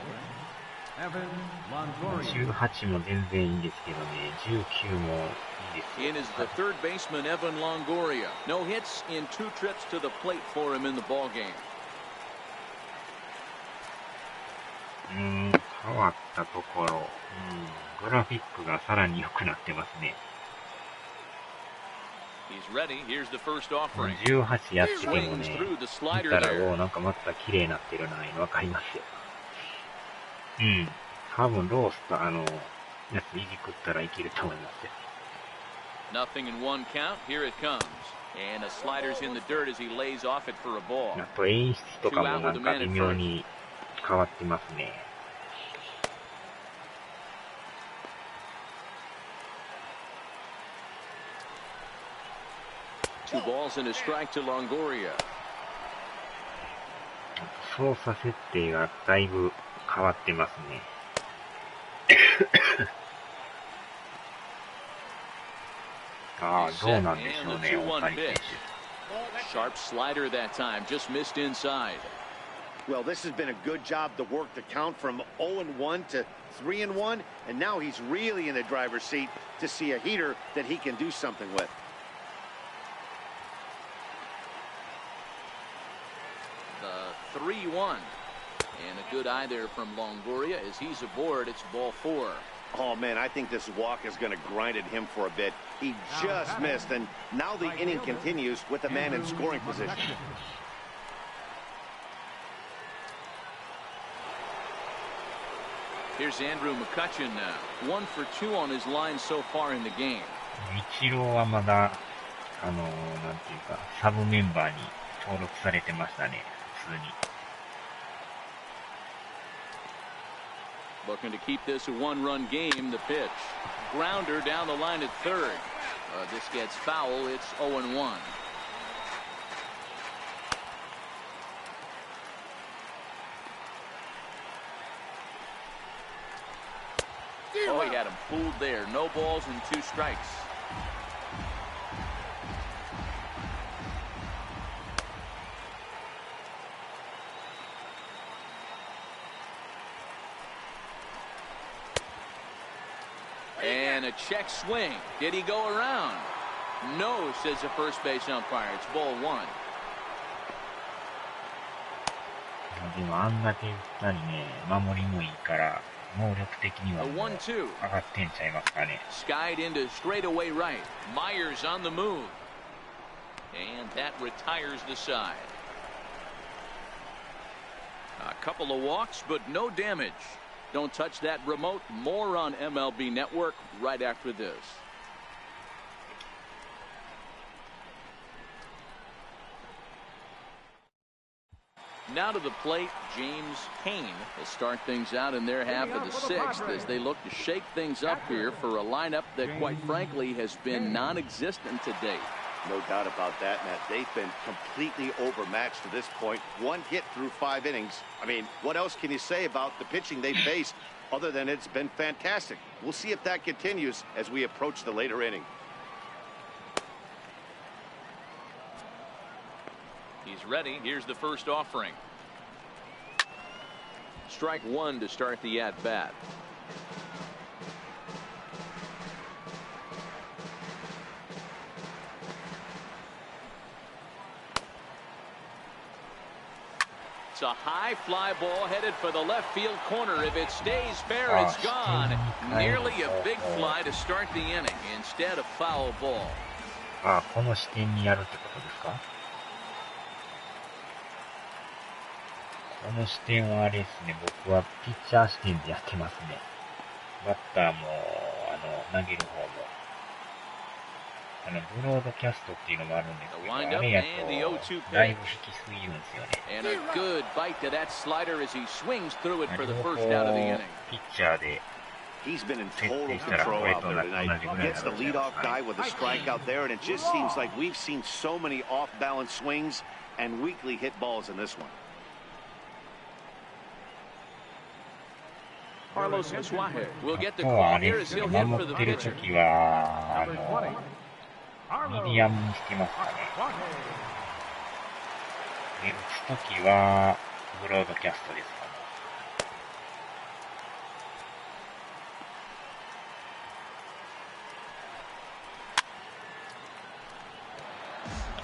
Speaker 5: Evan Longoria.
Speaker 7: 18も全然いいんですけどね、19もいいですよ。
Speaker 2: In is the third baseman, Evan Longoria. No hits in 2 trips to the plate for him in the ball game.
Speaker 7: 変わったところ、グラフィックがさらに良くなってますね。
Speaker 2: He's ready. Here's the first offering.
Speaker 7: 18やってても
Speaker 2: Swings
Speaker 7: ね、
Speaker 2: through the
Speaker 7: 見
Speaker 2: slider
Speaker 7: たら、
Speaker 2: there.
Speaker 7: なんかまた綺麗になってるな、わかりますよ。多分ロースターのやついじくったらいけると思いますよ。
Speaker 2: Nothing in 1 count. Here it comes. And a slider's in the dirt as he lays off it for a ball.
Speaker 7: あと演出とかもなんか微妙に変わってますね。
Speaker 2: 2 balls and a strike to Longoria.
Speaker 7: 操作設定がだいぶ変わってますね。ああ、どうなんでしょうね、大谷選手。
Speaker 2: Sharp slider that time, just missed inside.
Speaker 1: Well, this has been a good job to work the count from 0-1 to 3-1, and now he's really in the driver's seat to see a heater that he can do something with.
Speaker 2: The 3-1. And a good eye there from Longoria as he's aboard. It's ball 4.
Speaker 1: Oh, man, I think this walk is going to grind at him for a bit. He just missed, and now the inning continues with the man in scoring position.
Speaker 2: Here's Andrew McCutcheon now. 1 for 2 on his line so far in the game.
Speaker 7: イチローはまだ、なんていうか、サブメンバーに登録されてましたね、普通に。
Speaker 2: Looking to keep this a one-run game. The pitch. Grounder down the line at third. This gets foul. It's 0-1. Oh, he had him fooled there. No balls and 2 strikes. And a check swing. Did he go around? No, says the first base umpire. It's ball 1.
Speaker 7: でもあんだけ打ったりね、守りもいいから、能力的にはもう上がってんちゃいますかね。
Speaker 2: Skied into straightaway right. Myers on the move. And that retires the side. A couple of walks, but no damage. Don't touch that remote. More on MLB Network right after this. Now to the plate, James Kane will start things out in their half of the 6th as they look to shake things up here for a lineup that, quite frankly, has been non-existent to date.
Speaker 1: No doubt about that, Matt. They've been completely overmatched to this point. 1 hit through 5 innings. I mean, what else can you say about the pitching they faced other than it's been fantastic? We'll see if that continues as we approach the later inning.
Speaker 2: He's ready. Here's the first offering. Strike 1 to start the at-bat. It's a high fly ball headed for the left field corner. If it stays fair, it's gone. Nearly a big fly to start the inning. Instead, a foul ball.
Speaker 7: この視点にやるってことですか？この視点はあれですね、僕はピッチャー視点でやってますね。バッターも、投げる方も。ブロードキャストっていうのもあるんですけど、あれやと、だいぶ引きすぎるんですよね。ピッチャーで、
Speaker 1: He's been in total control out there tonight. Gets the leadoff guy with a strikeout there, and it just seems like we've seen so many off-balance swings and weakly hit balls in this one.
Speaker 2: Carlos Suárez will get the call here as he'll hit for the pitcher.
Speaker 7: ミディアムにしてますかね。で、打つときは、ブロードキャストですかね。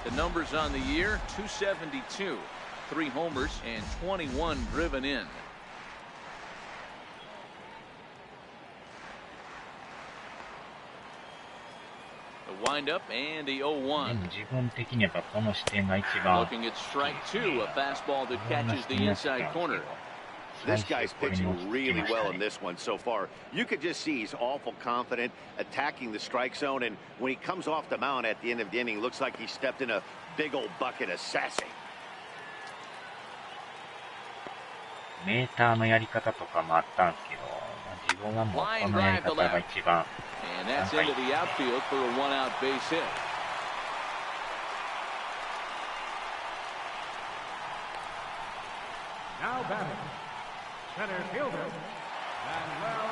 Speaker 2: The numbers on the year, 272, 3 homers and 21 driven in. The windup and the 0-1.
Speaker 7: 自分的にはこの視点が一番。
Speaker 2: Looking at strike 2, a fastball that catches the inside corner.
Speaker 1: This guy's pitching really well in this one so far. You could just see he's awful confident attacking the strike zone, and when he comes off the mound at the end of the inning, looks like he stepped in a big old bucket of sassy.
Speaker 7: メーターのやり方とかもあったんですけど、自分はもうこのやり方が一番。
Speaker 2: And that's into the outfield for a 1-out base hit.
Speaker 5: Now batting, center fielder, Manuel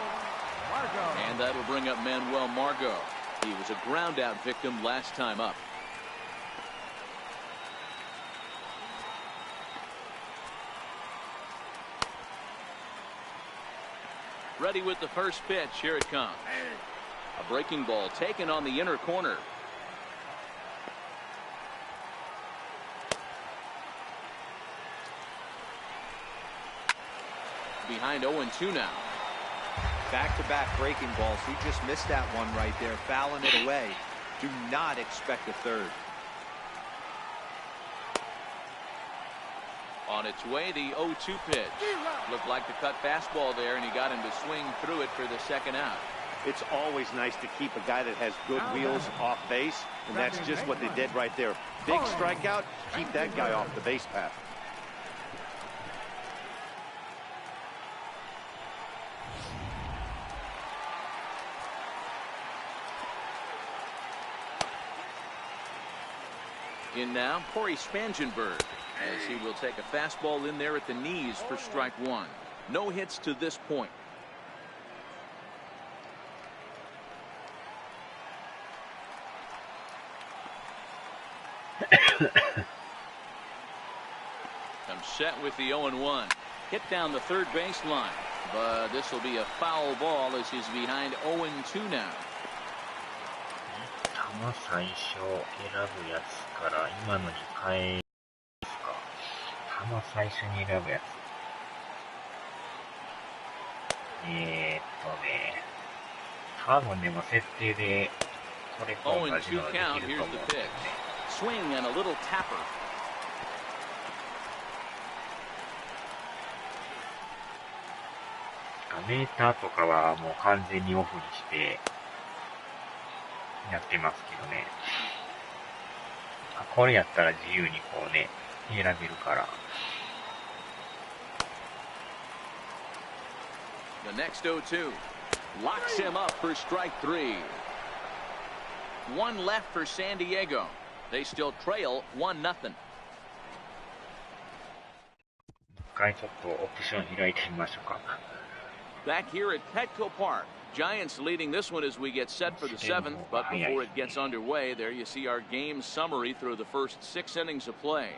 Speaker 5: Margot.
Speaker 2: And that'll bring up Manuel Margot. He was a ground out victim last time up. Ready with the first pitch. Here it comes. A breaking ball taken on the inner corner. Behind 0-2 now.
Speaker 4: Back-to-back breaking balls. He just missed that one right there, fouling it away. Do not expect a third.
Speaker 2: On its way, the 0-2 pitch. Looked like the cut fastball there, and he got him to swing through it for the second out.
Speaker 1: It's always nice to keep a guy that has good wheels off base, and that's just what they did right there. Big strikeout, keep that guy off the base path.
Speaker 2: In now, Corey Spangenberg, as he will take a fastball in there at the knees for strike one. No hits to this point. Comes set with the 0-1. Hit down the third baseline, but this will be a foul ball as he's behind 0-2 now.
Speaker 7: 球最初選ぶやつから今のに変えますか。球最初に選ぶやつ。多分でも設定でこれと同じのができると思うんですね。
Speaker 2: Swing and a little tapper.
Speaker 7: メーターとかはもう完全にオフにしてやってますけどね。これやったら自由にこうね、選べるから。
Speaker 2: The next 0-2 locks him up for strike three. One left for San Diego. They still trail 1-0.
Speaker 7: 一回ちょっとオプション開いてみましょうか。
Speaker 2: Back here at Petco Park. Giants leading this one as we get set for the seventh, but before it gets underway, there you see our game summary through the first 6 innings of play.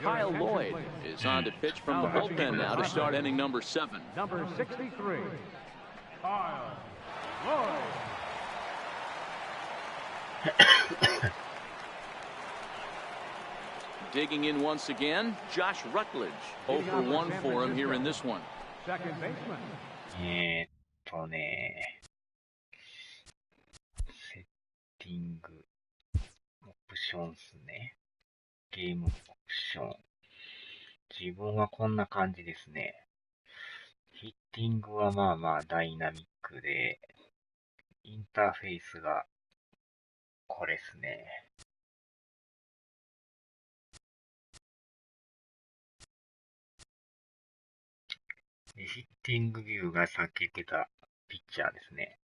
Speaker 2: Kyle Lloyd is on to pitch from the bullpen now to start inning number 7.
Speaker 5: Number 63, Kyle Lloyd.
Speaker 2: Digging in once again, Josh Rutledge. 0 for 1 for him here in this one.
Speaker 5: Second baseman.
Speaker 7: セッティング、オプションですね。ゲームオプション。自分はこんな感じですね。ヒッティングはまあまあダイナミックで、インターフェースがこれですね。で、ヒッティングビューがさっき言ってたピッチャーですね。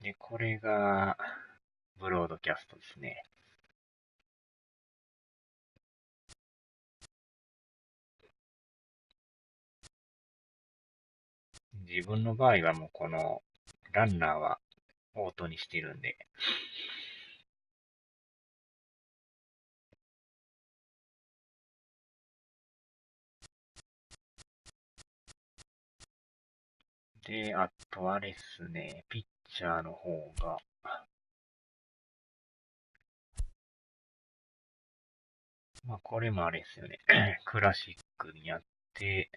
Speaker 7: で、これがブロードキャストですね。自分の場合はもうこのランナーはオートにしてるんで、で、あとあれっすね、ピッチャーの方が、まあこれもあれっすよね、クラシックにやって、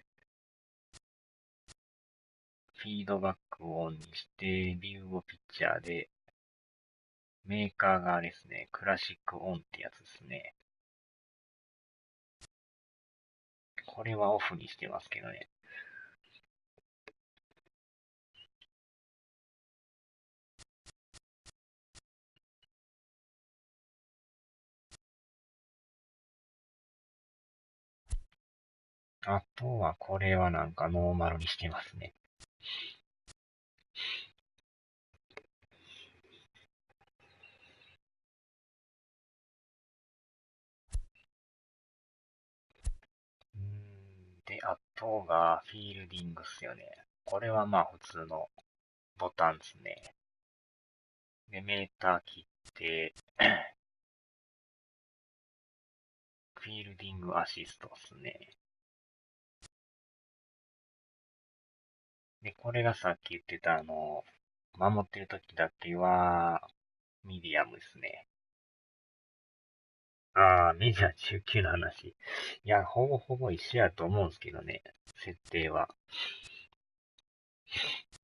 Speaker 7: フィードバックをオンにして、ビューをピッチャーで、メーカーがあれっすね、クラシックオンってやつですね。これはオフにしてますけどね。あとはこれはなんかノーマルにしてますね。で、あとがフィールディングっすよね。これはまあ普通のボタンですね。で、メーター切って、フィールディングアシストっすね。で、これがさっき言ってた守ってる時だけは、ミディアムですね。ああ、メジャー19の話。いや、ほぼほぼ一緒やと思うんですけどね。設定は。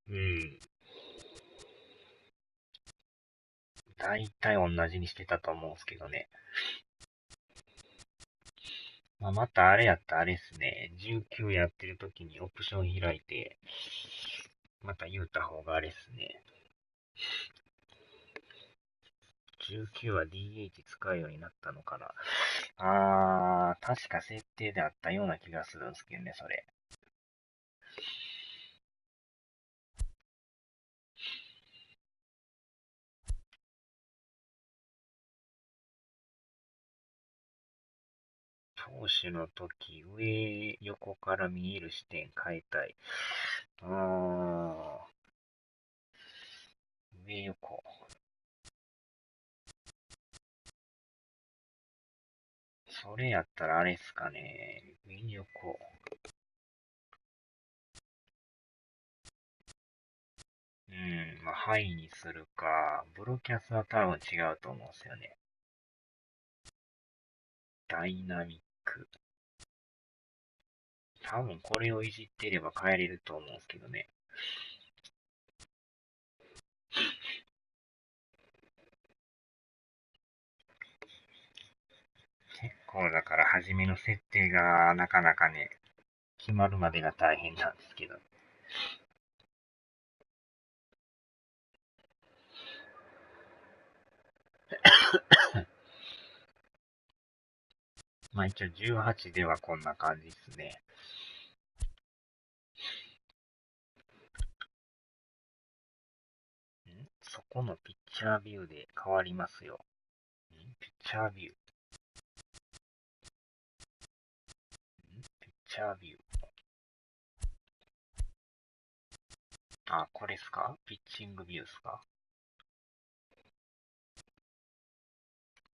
Speaker 7: うん。大体同じにしてたと思うんですけどね。まあ、またあれやったらあれっすね。19やってる時にオプション開いて、また言うた方があれっすね。19は DH 使うようになったのかな。確か設定であったような気がするんですけどね、それ。投手の時、上、横から見える視点変えたい。上横。それやったらあれっすかね。上横。まあ、ハイにするか。ブロキャスは多分違うと思うんですよね。ダイナミック。多分これをいじってれば変えれると思うんですけどね。結構だから初めの設定がなかなかね、決まるまでが大変なんですけど。まあ一応18ではこんな感じですね。そこのピッチャービューで変わりますよ。ピッチャービュー。ピッチャービュー。あ、これっすか？ピッチングビューっすか？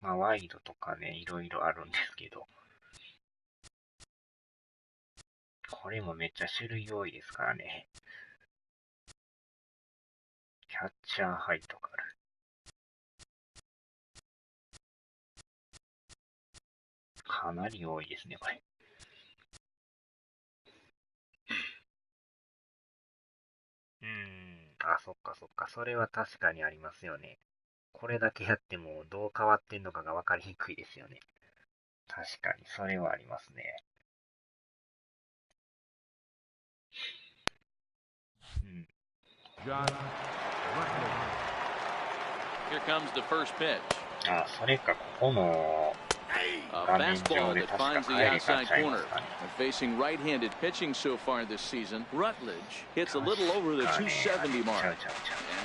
Speaker 7: まあワイドとかね、いろいろあるんですけど。これもめっちゃ種類多いですからね。キャッチャーハイとかある。かなり多いですね、これ。そっかそっか。それは確かにありますよね。これだけやってもどう変わってんのかが分かりにくいですよね。確かに、それはありますね。
Speaker 2: Here comes the first pitch.
Speaker 7: それか、ここの
Speaker 2: A
Speaker 7: 画面
Speaker 2: fastball
Speaker 7: 上で
Speaker 2: that
Speaker 7: 確か
Speaker 2: finds the
Speaker 7: 変えれたん
Speaker 2: outside
Speaker 7: ちゃいま
Speaker 2: corner.
Speaker 7: すかね。
Speaker 2: Facing right-handed pitching so far this season, Rutledge hits a little over the 270 mark. And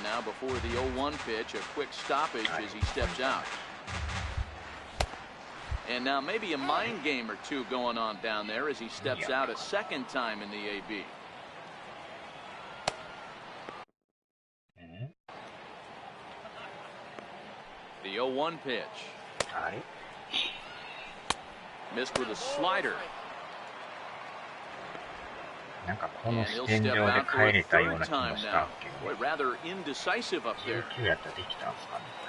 Speaker 2: now before the 0-1 pitch, a quick stoppage as he steps out. And now maybe a mind game or two going on down there as he steps out a second time in the AB. The 0-1 pitch. Missed with a slider.
Speaker 7: なんかこの視点上で変えれたような気もしたんですけど、ね。
Speaker 2: Rather indecisive up there.
Speaker 7: 19やったらできたんですかね、こ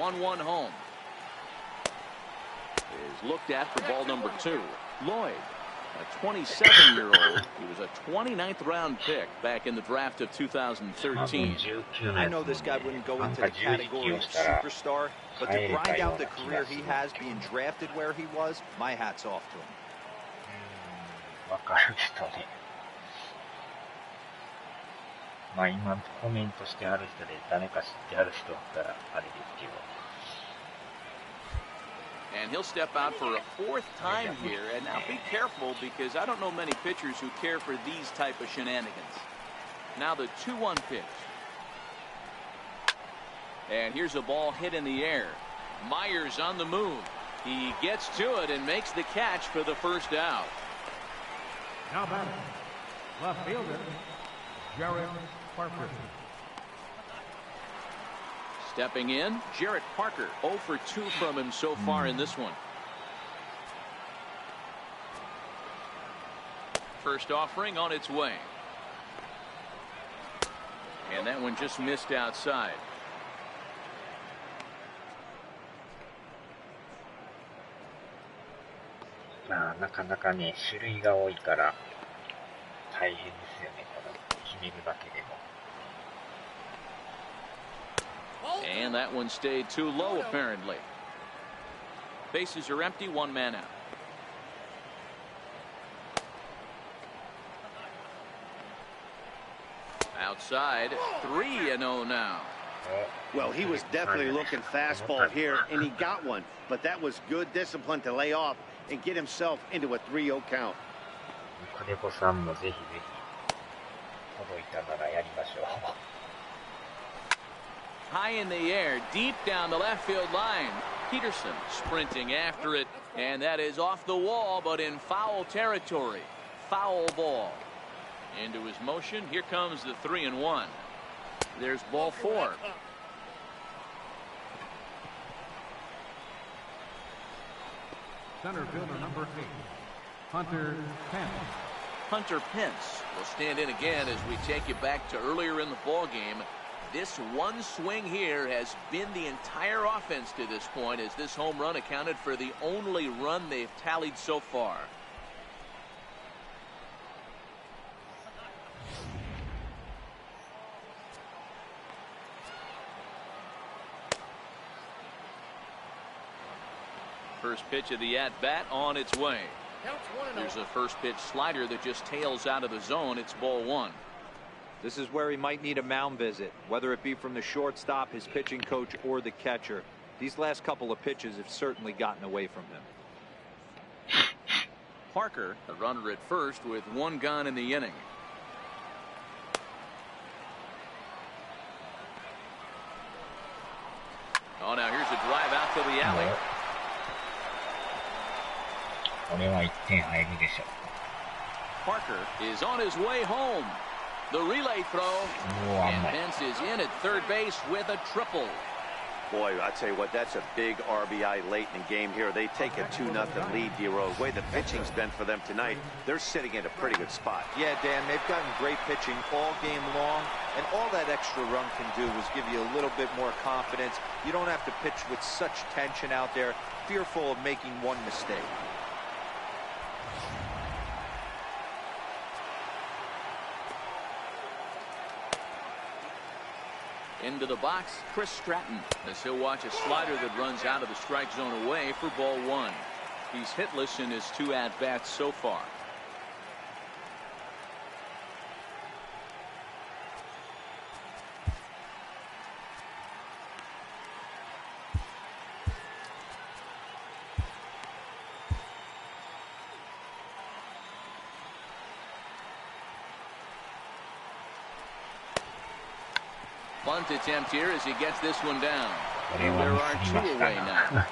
Speaker 7: れ。
Speaker 2: The 1-1 home is looked at for ball number 2. Lloyd, a 27-year-old. He was a 29th round pick back in the draft of 2013.
Speaker 4: I know this guy wouldn't go into the category of superstar, but to grind out the career he has being drafted where he was, my hat's off to him.
Speaker 7: わかる人ね。まあ今コメントしてある人で誰か知ってある人だったらあれですけど。
Speaker 2: And he'll step out for a 4th time here. And now be careful because I don't know many pitchers who care for these type of shenanigans. Now the 2-1 pitch. And here's a ball hit in the air. Myers on the move. He gets to it and makes the catch for the first out.
Speaker 5: Now batting, left fielder, Jarrett Parker.
Speaker 2: Stepping in, Jarrett Parker. 0 for 2 from him so far in this one. First offering on its way. And that one just missed outside.
Speaker 7: まあ、なかなかね、種類が多いから大変ですよね、この決めるだけでも。
Speaker 2: And that one stayed too low, apparently. Bases are empty, one man out. Outside, 3-0 now.
Speaker 1: Well, he was definitely looking fastball here, and he got one. But that was good discipline to lay off and get himself into a 3-0 count.
Speaker 7: 金子さんもぜひぜひ届いたならやりましょう。
Speaker 2: High in the air, deep down the left field line. Peterson sprinting after it, and that is off the wall, but in foul territory. Foul ball. Into his motion, here comes the 3-1. There's ball 4.
Speaker 5: Center fielder number 8, Hunter Pence.
Speaker 2: Hunter Pence will stand in again as we take you back to earlier in the ball game. This one swing here has been the entire offense to this point, as this home run accounted for the only run they've tallied so far. First pitch of the at-bat on its way. There's a first pitch slider that just tails out of the zone. It's ball 1.
Speaker 4: This is where he might need a mound visit, whether it be from the shortstop, his pitching coach, or the catcher. These last couple of pitches have certainly gotten away from him.
Speaker 2: Parker, the runner at first, with one gone in the inning. Oh, now here's a drive out to the alley.
Speaker 7: これは1点入るでしょう。
Speaker 2: Parker is on his way home. The relay throw, and Pence is in at third base with a triple.
Speaker 3: Boy, I tell you what, that's a big RBI late in the game here. They take a 2-0 lead, D-Rose. The way the pitching's been for them tonight, they're sitting in a pretty good spot.
Speaker 4: Yeah, Dan, they've gotten great pitching all game long, and all that extra run can do is give you a little bit more confidence. You don't have to pitch with such tension out there, fearful of making one mistake.
Speaker 2: Into the box, Chris Stratton, as he'll watch a slider that runs out of the strike zone away for ball 1. He's hitless in his 2 at-bats so far. Bunt attempt here as he gets this one down. And there are 2 away now.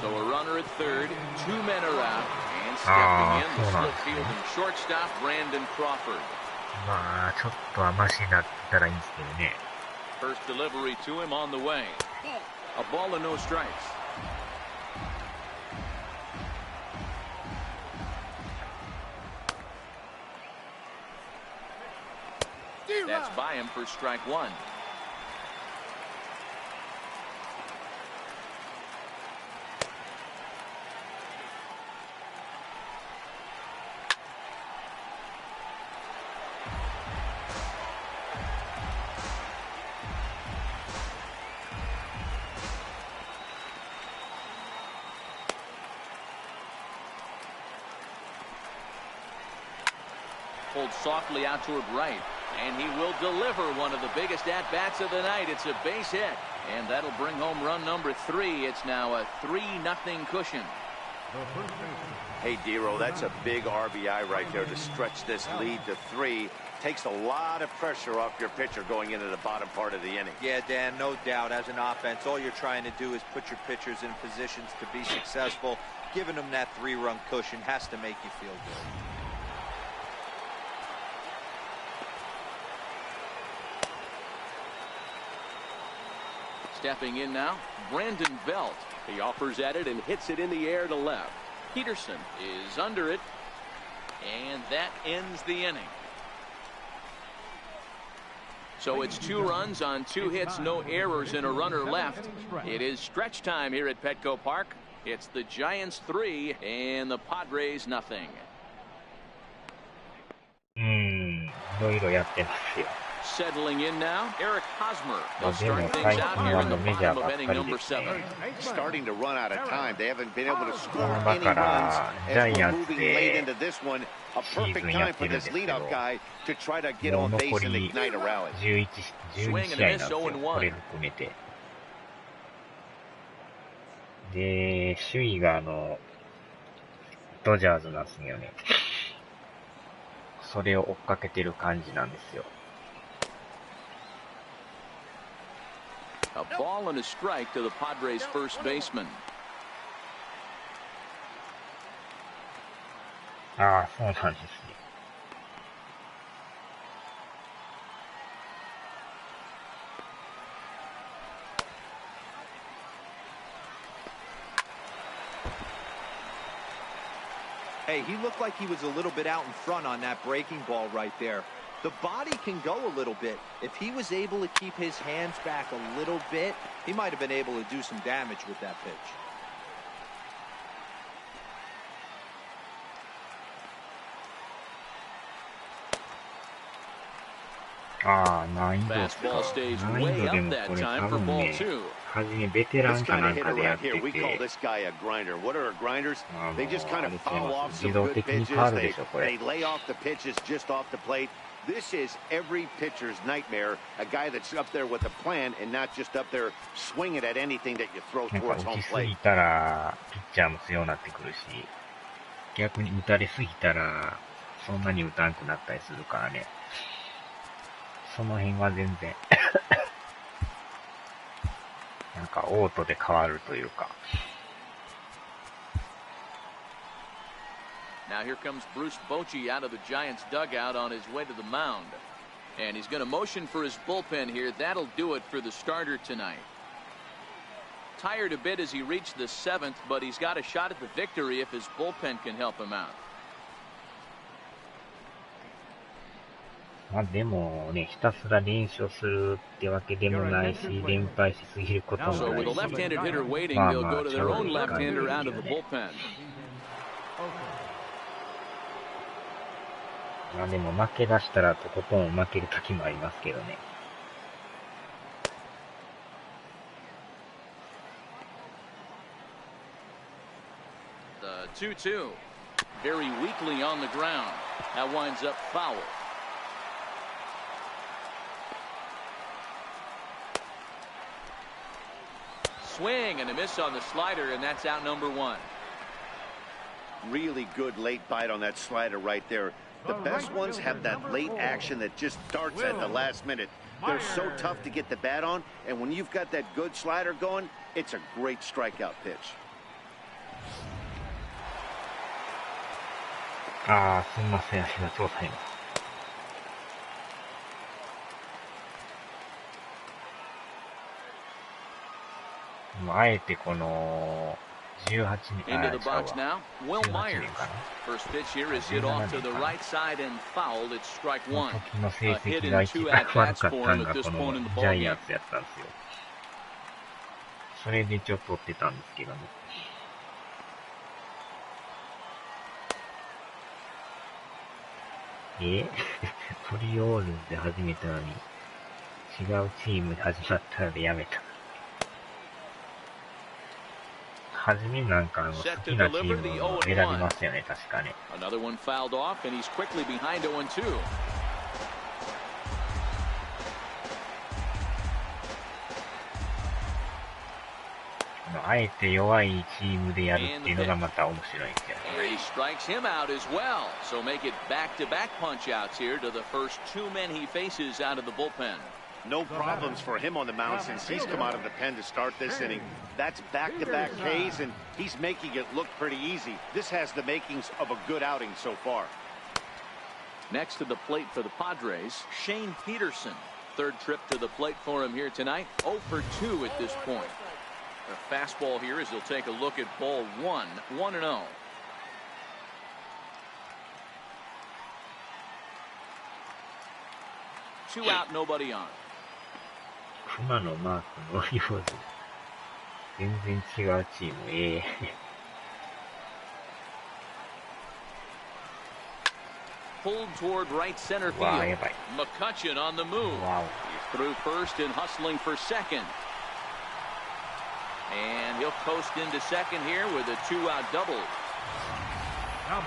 Speaker 2: So a runner at third, 2 men are out, and stepping in the split field and shortstop Brandon Crawford.
Speaker 7: まあちょっと甘しになったらいいんですけどね。
Speaker 2: First delivery to him on the way. A ball and no strikes. That's by him for strike 1. Pulled softly out toward right. And he will deliver one of the biggest at-bats of the night. It's a base hit. And that'll bring home run number 3. It's now a 3-0 cushion.
Speaker 3: Hey, D-Ro, that's a big RBI right there to stretch this lead to 3. Takes a lot of pressure off your pitcher going into the bottom part of the inning.
Speaker 4: Yeah, Dan, no doubt. As an offense, all you're trying to do is put your pitchers in positions to be successful. Giving them that 3-run cushion has to make you feel good.
Speaker 2: Stepping in now, Brandon Belt.
Speaker 6: He offers at it and hits it in the air to left.
Speaker 2: Peterson is under it, and that ends the inning. So it's 2 runs on 2 hits, no errors, and a runner left. It is stretch time here at Petco Park. It's the Giants 3 and the Padres nothing.
Speaker 7: いろいろやってますよ。
Speaker 2: Settling in now, Eric Hosmer. They'll start things out here in the bottom of inning number 7.
Speaker 1: Starting to run out of time. They haven't been able to score any runs as we're moving late into this one. A perfect time for this leadoff guy to try to get on base and ignite a rally.
Speaker 7: 12試合なんですよ。これ含めて。で、首位がドジャーズなんですよね。それを追っかけてる感じなんですよ。
Speaker 2: A ball and a strike to the Padres first baseman.
Speaker 7: ああ、そうなんですね。
Speaker 4: Hey, he looked like he was a little bit out in front on that breaking ball right there. The body can go a little bit. If he was able to keep his hands back a little bit, he might have been able to do some damage with that pitch.
Speaker 2: Fastball stays way up that time for ball 2.
Speaker 7: はじめベテラン
Speaker 1: This
Speaker 7: か
Speaker 1: kind
Speaker 7: な
Speaker 1: of
Speaker 7: んか
Speaker 1: hitter
Speaker 7: でやっ
Speaker 1: right
Speaker 7: て
Speaker 1: here, we
Speaker 7: て、
Speaker 1: call this guy a grinder. What are grinders? They just kind of
Speaker 7: 出て
Speaker 1: foul
Speaker 7: ま
Speaker 1: off
Speaker 7: す。
Speaker 1: some
Speaker 7: 自動
Speaker 1: good
Speaker 7: 的に
Speaker 1: pitches.
Speaker 7: 変わるでしょ、こ
Speaker 1: They
Speaker 7: れ。
Speaker 1: lay off the pitches just off the plate. This is every pitcher's nightmare. A guy that's up there with a plan and not just up there swinging at anything that you throw
Speaker 7: なんか
Speaker 1: towards
Speaker 7: 打
Speaker 1: home
Speaker 7: ちすぎ
Speaker 1: plate.
Speaker 7: たら、ピッチャーも強くなってくるし、逆に打たれすぎたら、そんなに打たんくなったりするからね。その辺は全然、なんかオートで変わるというか。
Speaker 2: Now here comes Bruce Bochy out of the Giants dugout on his way to the mound. And he's going to motion for his bullpen here. That'll do it for the starter tonight. Tired a bit as he reached the 7th, but he's got a shot at the victory if his bullpen can help him out.
Speaker 7: まあでもね、ひたすら連勝するってわけでもないし、連敗しすぎることも
Speaker 2: So
Speaker 7: な
Speaker 2: with
Speaker 7: い
Speaker 2: a
Speaker 7: し。
Speaker 2: left-handed hitter waiting,
Speaker 7: まあ
Speaker 2: they'll
Speaker 7: まあ、
Speaker 2: go to
Speaker 7: ち
Speaker 2: their
Speaker 7: ょう
Speaker 2: own
Speaker 7: どいい感じ
Speaker 2: left-hander
Speaker 7: です
Speaker 2: out
Speaker 7: よ
Speaker 2: of the
Speaker 7: ね。
Speaker 2: bullpen.
Speaker 7: まあでも負け出したらとことん負ける時もありますけどね。
Speaker 2: The 2-2. Very weakly on the ground. That winds up foul. Swing and a miss on the slider, and that's out number 1.
Speaker 1: Really good late bite on that slider right there. The best ones have that late action that just darts at the last minute. They're so tough to get the bat on, and when you've got that good slider going, it's a great strikeout pitch.
Speaker 7: ああ、すみません、ありがとうございます。あえてこの18年
Speaker 2: Into the box now, Will Myers. First pitch here is hit off to the right side and fouled. It's strike 1.
Speaker 7: 時の成
Speaker 2: A hit
Speaker 7: 績
Speaker 2: in
Speaker 7: が一
Speaker 2: 2 at
Speaker 7: 番悪
Speaker 2: bats
Speaker 7: かっ
Speaker 2: for
Speaker 7: た
Speaker 2: him
Speaker 7: の
Speaker 2: at
Speaker 7: が
Speaker 2: this
Speaker 7: こ
Speaker 2: point
Speaker 7: の
Speaker 2: in the
Speaker 7: ジャ
Speaker 2: ball
Speaker 7: イア
Speaker 2: game.
Speaker 7: ンツやったんですよ。それでちょっと取ってたんですけどね。トリオールズで始めたのに違うチームで始まったのでやめた。はじめなんか好きなチームを選びますよね、確かね。
Speaker 2: Another one fouled off, and he's quickly behind 0-2.
Speaker 7: あえて弱いチームでやるっていうのがまた面白いんですよ。
Speaker 2: And he strikes him out as well. So make it back-to-back punch-outs here to the first 2 men he faces out of the bullpen.
Speaker 1: No problems for him on the mound since he's come out of the pen to start this inning. That's back-to-back Ks, and he's making it look pretty easy. This has the makings of a good outing so far.
Speaker 2: Next to the plate for the Padres, Shane Peterson. Third trip to the plate for him here tonight. 0 for 2 at this point. A fastball here as he'll take a look at ball 1, 1-0. 2 out, nobody on.
Speaker 7: 熊のマークのように全然違うチーム。
Speaker 2: Pulled toward right center field.
Speaker 7: わあ、やばい。
Speaker 2: McCutcheon on the move.
Speaker 7: わお。
Speaker 2: He's through first and hustling for second. And he'll coast into second here with a 2-out double.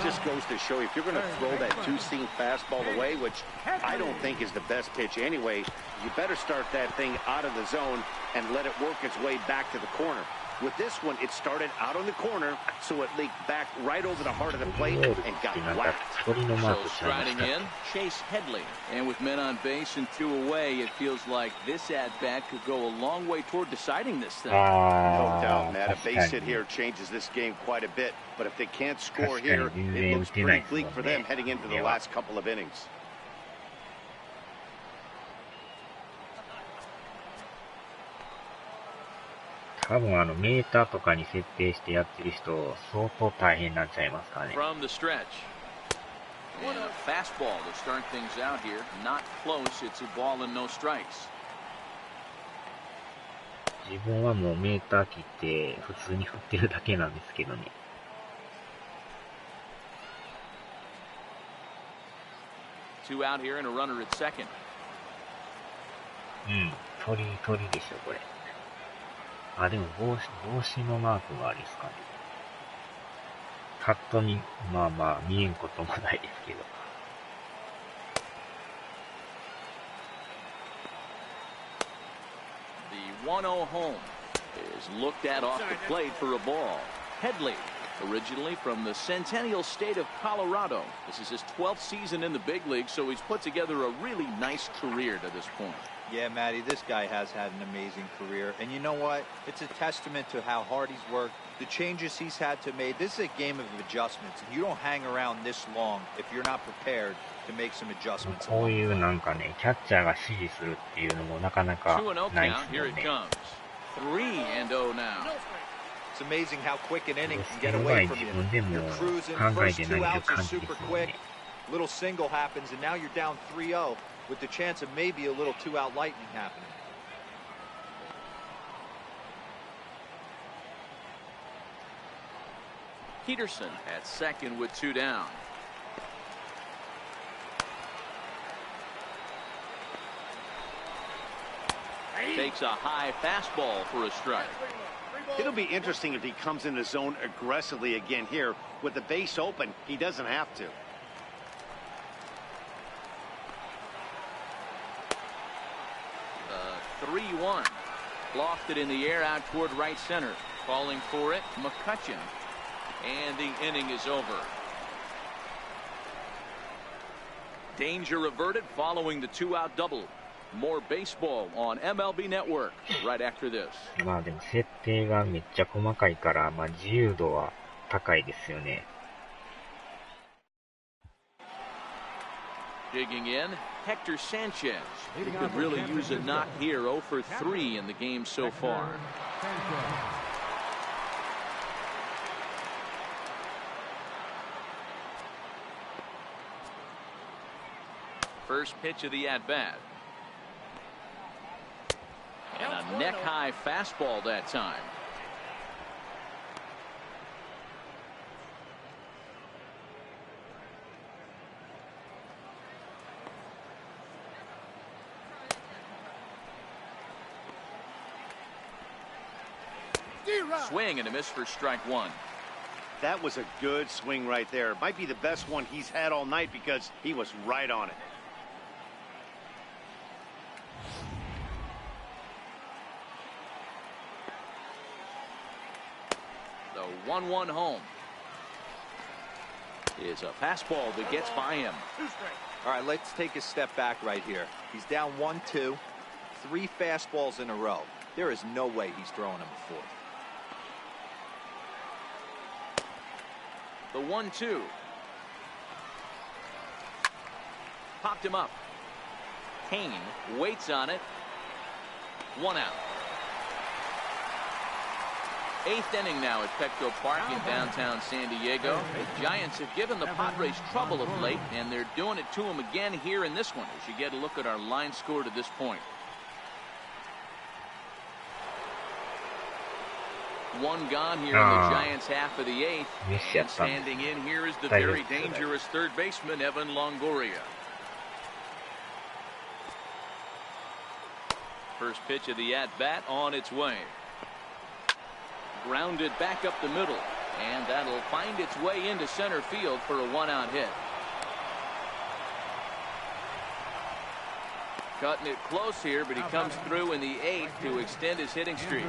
Speaker 1: Just goes to show you, if you're going to throw that two-seam fastball away, which I don't think is the best pitch anyway, you better start that thing out of the zone and let it work its way back to the corner. With this one, it started out on the corner, so it leaked back right over the heart of the plate and got whacked.
Speaker 2: So striding in, Chase Headley. And with men on base and 2 away, it feels like this at-bat could go a long way toward deciding this thing.
Speaker 1: No doubt, Matt. A base hit here changes this game quite a bit. But if they can't score here, it looks pretty bleak for them heading into the last couple of innings.
Speaker 7: 多分メーターとかに設定してやってる人、相当大変になっちゃいますからね。
Speaker 2: From the stretch. And a fastball to start things out here. Not close. It's a ball and no strikes.
Speaker 7: 自分はもうメーター切って普通に振ってるだけなんですけどね。
Speaker 2: 2 out here and a runner at second.
Speaker 7: うん、鳥でしょ、これ。あ、でも帽子のマークがあれですかね。パッと見、まあまあ見えんこともないですけど。
Speaker 2: The 1-0 home is looked at off the plate for a ball. Headley, originally from the Centennial State of Colorado. This is his 12th season in the big league, so he's put together a really nice career to this point.
Speaker 4: Yeah, Matty, this guy has had an amazing career. And you know what? It's a testament to how hard he's worked, the changes he's had to make. This is a game of adjustments. You don't hang around this long if you're not prepared to make some adjustments.
Speaker 7: こういうなんかね、キャッチャーが指示するっていうのもなかなかないですよね。
Speaker 2: 3-0 now.
Speaker 4: It's amazing how quick an inning can get away from you. You're cruising, first 2 outs are super quick. Little single happens, and now you're down 3-0 with the chance of maybe a little 2-out lightning happening.
Speaker 2: Peterson at second with 2 down. Takes a high fastball for a strike.
Speaker 1: It'll be interesting if he comes in the zone aggressively again here. With the base open, he doesn't have to.
Speaker 2: The 3-1. Lofted in the air out toward right center. Calling for it, McCutcheon. And the inning is over. Danger averted following the 2-out double. More baseball on MLB Network right after this.
Speaker 7: まあでも設定がめっちゃ細かいから、まあ自由度は高いですよね。
Speaker 2: Digging in, Hector Sanchez. He could really use a knock here. 0 for 3 in the game so far. First pitch of the at-bat. And a neck-high fastball that time. Swing and a miss for strike 1.
Speaker 1: That was a good swing right there. Might be the best one he's had all night because he was right on it.
Speaker 2: The 1-1 home is a fastball that gets by him.
Speaker 4: All right, let's take a step back right here. He's down 1-2, 3 fastballs in a row. There is no way he's throwing him a fourth.
Speaker 2: The 1-2. Popped him up. Kane waits on it. 1 out. Eighth inning now at Petco Park in downtown San Diego. The Giants have given the Padres trouble of late, and they're doing it to them again here in this one as you get a look at our line score to this point. One gone here in the Giants' half of the eighth. And standing in here is the very dangerous third baseman, Evan Longoria. First pitch of the at-bat on its way. Grounded back up the middle, and that'll find its way into center field for a one-out hit. Cutting it close here, but he comes through in the eighth to extend his hitting streak.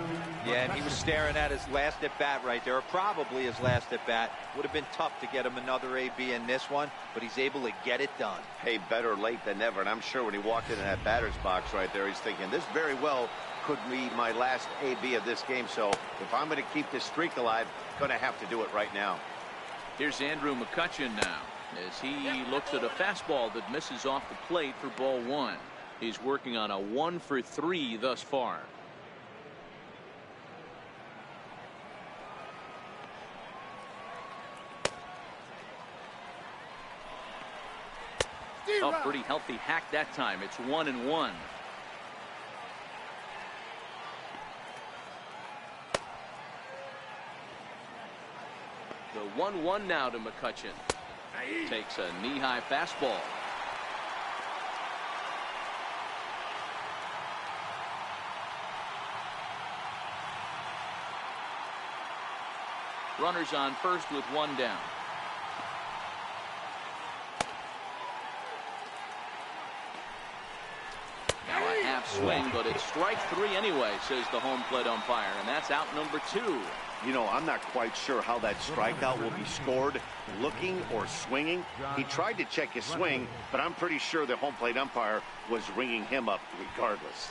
Speaker 4: Yeah, and he was staring at his last at-bat right there, or probably his last at-bat. Would have been tough to get him another AB in this one, but he's able to get it done.
Speaker 3: Hey, better late than never, and I'm sure when he walked into that batter's box right there, he's thinking, this very well could be my last AB of this game, so if I'm going to keep this streak alive, going to have to do it right now.
Speaker 2: Here's Andrew McCutchen now as he looks at a fastball that misses off the plate for ball one. He's working on a 1-for-3 thus far. A pretty healthy hack that time. It's 1-1. The 1-1 now to McCutchen. Takes a knee-high fastball. Runners on first with one down. Now a half swing, but it's strike three anyway, says the home plate umpire, and that's out number two.
Speaker 1: You know, I'm not quite sure how that strikeout will be scored, looking or swinging. He tried to check his swing, but I'm pretty sure the home plate umpire was ringing him up regardless.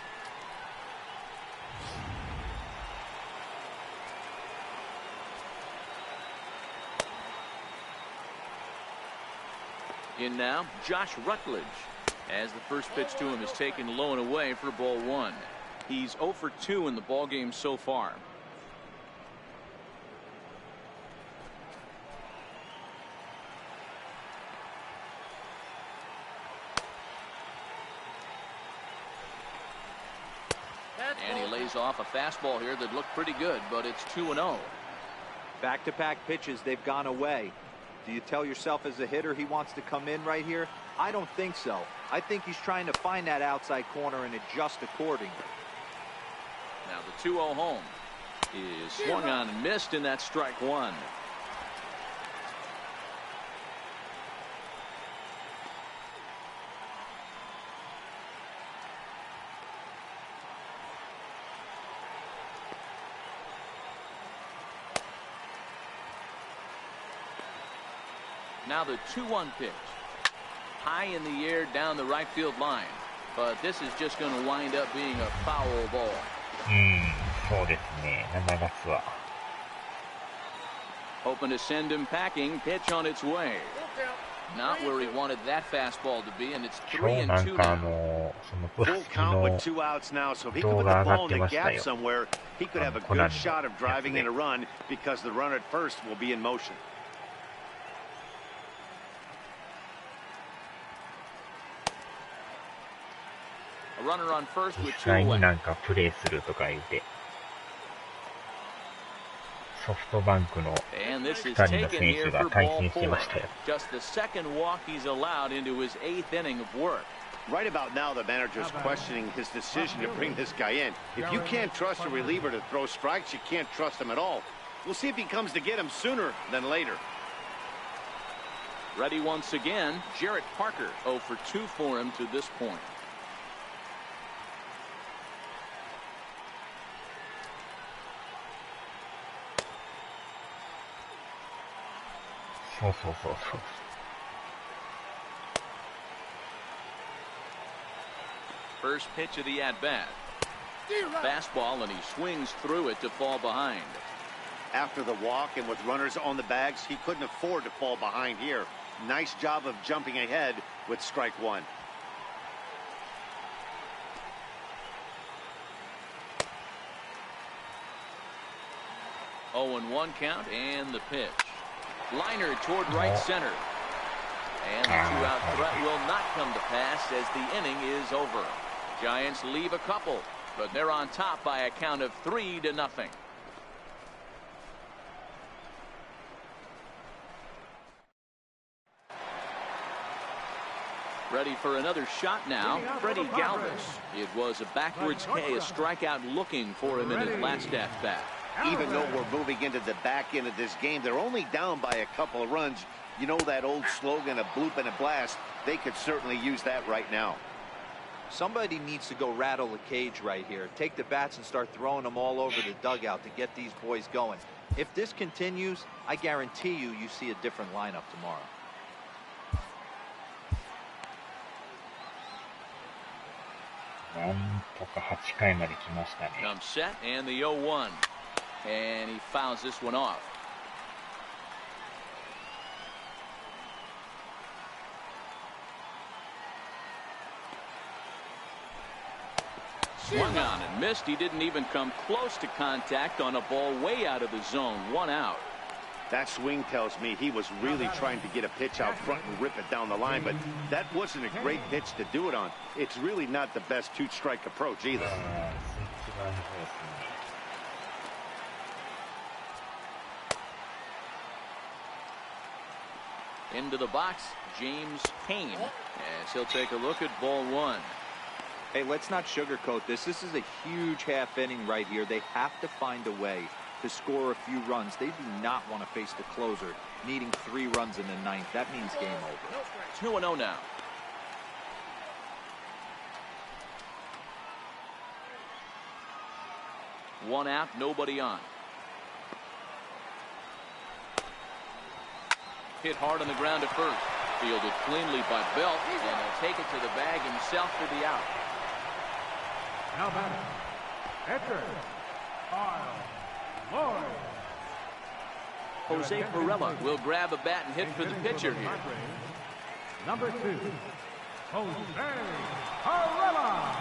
Speaker 2: In now, Josh Rutledge, as the first pitch to him is taken low and away for ball one. He's 0 for 2 in the ball game so far. And he lays off a fastball here that looked pretty good, but it's 2-0.
Speaker 4: Back-to-back pitches, they've gone away. Do you tell yourself as a hitter he wants to come in right here? I don't think so. I think he's trying to find that outside corner and adjust accordingly.
Speaker 2: Now the 2-0 home is swung on and missed, and that's strike one. Now the 2-1 pitch. High in the air down the right field line. But this is just going to wind up being a foul ball.
Speaker 7: そうですね。7月は。
Speaker 2: Hoping to send him packing. Pitch on its way. Not where he wanted that fastball to be, and it's 3-2 now.
Speaker 1: Full count with 2 outs now, so if he could put the ball in the gap somewhere, he could have a good shot of driving in a run because the runner at first will be in motion.
Speaker 2: A runner on first with 2 away.
Speaker 7: 実際になんかプレーするとか言って、ソフトバンクの2人の選手が対戦してましたよ。
Speaker 2: Just the second walk he's allowed into his 8th inning of work.
Speaker 1: Right about now, the manager's questioning his decision to bring this guy in. If you can't trust a reliever to throw strikes, you can't trust him at all. We'll see if he comes to get him sooner than later.
Speaker 2: Ready once again, Jarrett Parker 0 for 2 for him to this point.
Speaker 7: So.
Speaker 2: First pitch of the at-bat. Fastball, and he swings through it to fall behind.
Speaker 1: After the walk and with runners on the bags, he couldn't afford to fall behind here. Nice job of jumping ahead with strike one.
Speaker 2: 0-1 count and the pitch. Liner toward right center. And the two-out threat will not come to pass as the inning is over. Giants leave a couple, but they're on top by a count of 3-0. Ready for another shot now, Freddie Galvis. It was a backwards K, a strikeout looking for him in his last at-bat.
Speaker 1: Even though we're moving into the back end of this game, they're only down by a couple of runs. You know that old slogan, a bloop and a blast? They could certainly use that right now.
Speaker 4: Somebody needs to go rattle the cage right here. Take the bats and start throwing them all over the dugout to get these boys going. If this continues, I guarantee you see a different lineup tomorrow.
Speaker 2: Comes set and the 0-1. And he fouls this one off. Swung on and missed. He didn't even come close to contact on a ball way out of the zone. 1 out.
Speaker 1: That swing tells me he was really trying to get a pitch out front and rip it down the line, but that wasn't a great pitch to do it on. It's really not the best two-strike approach either.
Speaker 2: Into the box, James Payne, as he'll take a look at ball 1.
Speaker 4: Hey, let's not sugarcoat this. This is a huge half inning right here. They have to find a way to score a few runs. They do not want to face the closer needing 3 runs in the 9th. That means game over.
Speaker 2: 2-0 now. One out, nobody on. Hit hard on the ground at first. Fielded cleanly by Belt, and he'll take it to the bag himself for the out.
Speaker 5: Now batting, pitcher, Lloyd.
Speaker 2: Jose Perella will grab a bat and hit for the pitcher here.
Speaker 5: Number 2, Jose Perella.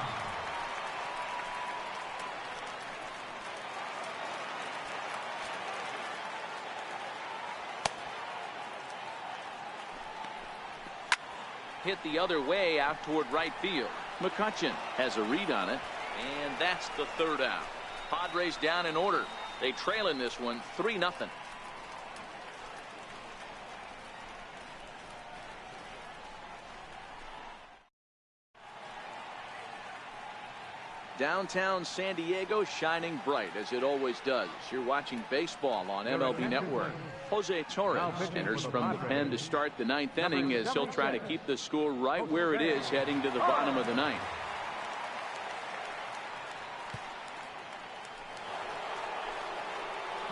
Speaker 2: Hit the other way out toward right field. McCutcheon has a read on it, and that's the 3rd out. Padres down in order. They trail in this one 3-0. Downtown San Diego shining bright as it always does. You're watching baseball on MLB Network. Jose Torres enters from the pen to start the 9th inning as he'll try to keep the score right where it is heading to the bottom of the 9th.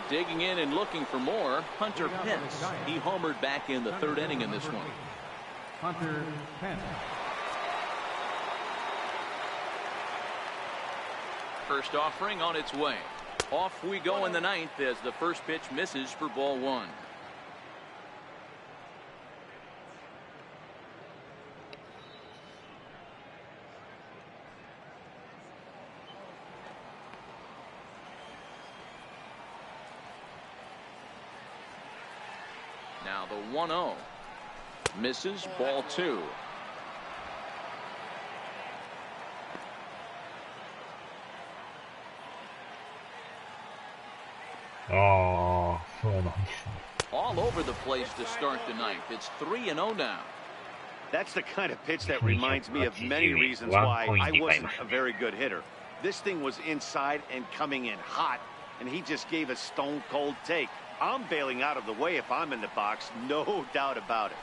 Speaker 2: Digging in and looking for more, Hunter Pence. He homered back in the 3rd inning in this one.
Speaker 5: Hunter Pence.
Speaker 2: First offering on its way. Off we go in the 9th as the first pitch misses for ball 1. Now the 1-0. Misses, ball 2. All over the place to start the 9th. It's 3-0 now.
Speaker 1: That's the kind of pitch that reminds me of many reasons why I wasn't a very good hitter. This thing was inside and coming in hot, and he just gave a stone-cold take. I'm bailing out of the way if I'm in the box, no doubt about it.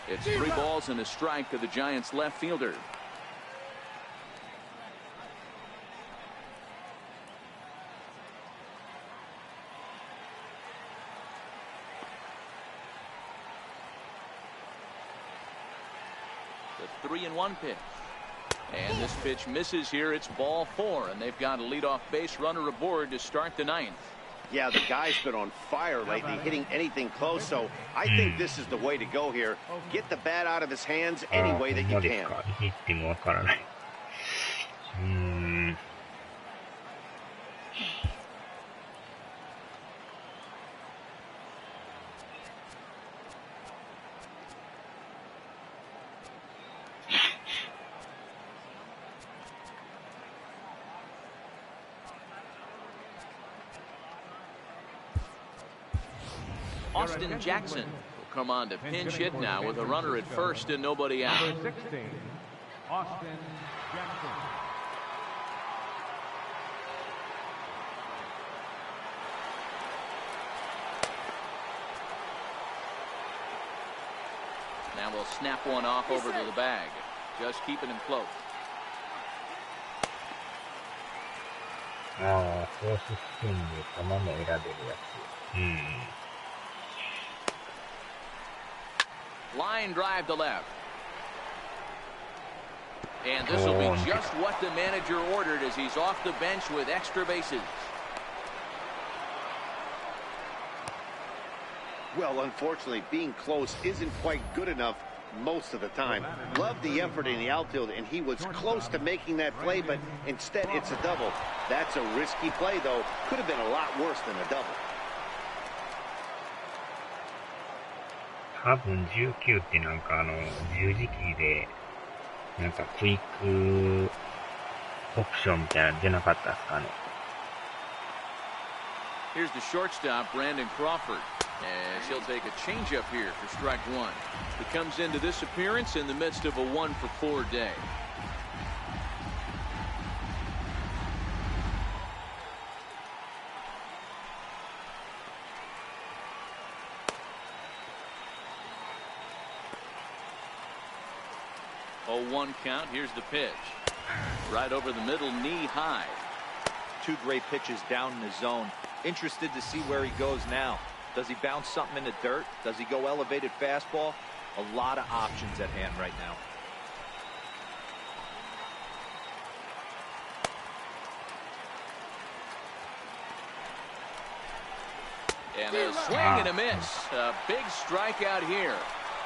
Speaker 2: It's 3 balls and a strike to the Giants' left fielder. The 3-1 pitch. And this pitch misses here. It's ball 4, and they've got a leadoff base runner aboard to start the 9th.
Speaker 1: Yeah, the guy's been on fire lately, hitting anything close, so I think this is the way to go here. Get the bat out of his hands any way that you can.
Speaker 2: Austin Jackson will come on to pinch hit now with a runner at first and nobody out.
Speaker 5: Number 16, Austin Jackson.
Speaker 2: Now we'll snap one off over to the bag. Just keeping him close.
Speaker 7: ああ、フォーススピンで球も選べるやつ。
Speaker 2: Line drive to left. And this will be just what the manager ordered as he's off the bench with extra bases.
Speaker 1: Well, unfortunately, being close isn't quite good enough most of the time. Loved the effort in the outfield, and he was close to making that play, but instead it's a double. That's a risky play, though. Could have been a lot worse than a double.
Speaker 7: 多分19ってなんか十字キーで、なんかクイックオプションみたいなの出なかったですかね。
Speaker 2: Here's the shortstop, Brandon Crawford, as he'll take a changeup here for strike one. He comes into this appearance in the midst of a 1-for-4 day. Oh, 1 count. Here's the pitch. Right over the middle, knee high.
Speaker 4: Two great pitches down in the zone. Interested to see where he goes now. Does he bounce something in the dirt? Does he go elevated fastball? A lot of options at hand right now.
Speaker 2: And a swing and a miss. A big strikeout here,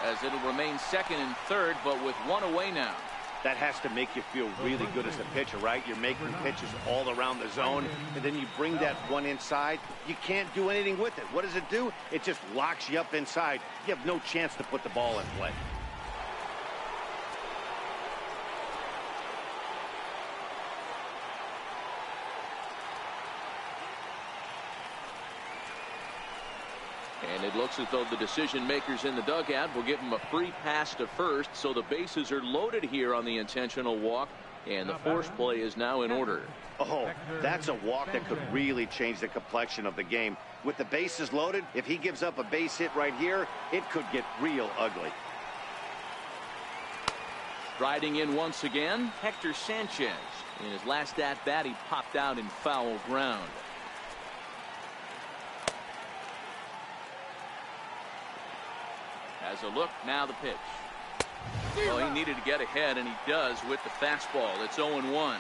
Speaker 2: as it'll remain second and third, but with one away now.
Speaker 1: That has to make you feel really good as a pitcher, right? You're making pitches all around the zone, and then you bring that one inside. You can't do anything with it. What does it do? It just locks you up inside. You have no chance to put the ball in play.
Speaker 2: And it looks as though the decision makers in the dugout will give him a free pass to first, so the bases are loaded here on the intentional walk, and the force play is now in order.
Speaker 1: Oh, that's a walk that could really change the complexion of the game. With the bases loaded, if he gives up a base hit right here, it could get real ugly.
Speaker 2: Riding in once again, Hector Sanchez. In his last at-bat, he popped out in foul ground. As a look, now the pitch. Well, he needed to get ahead, and he does with the fastball. It's 0-1.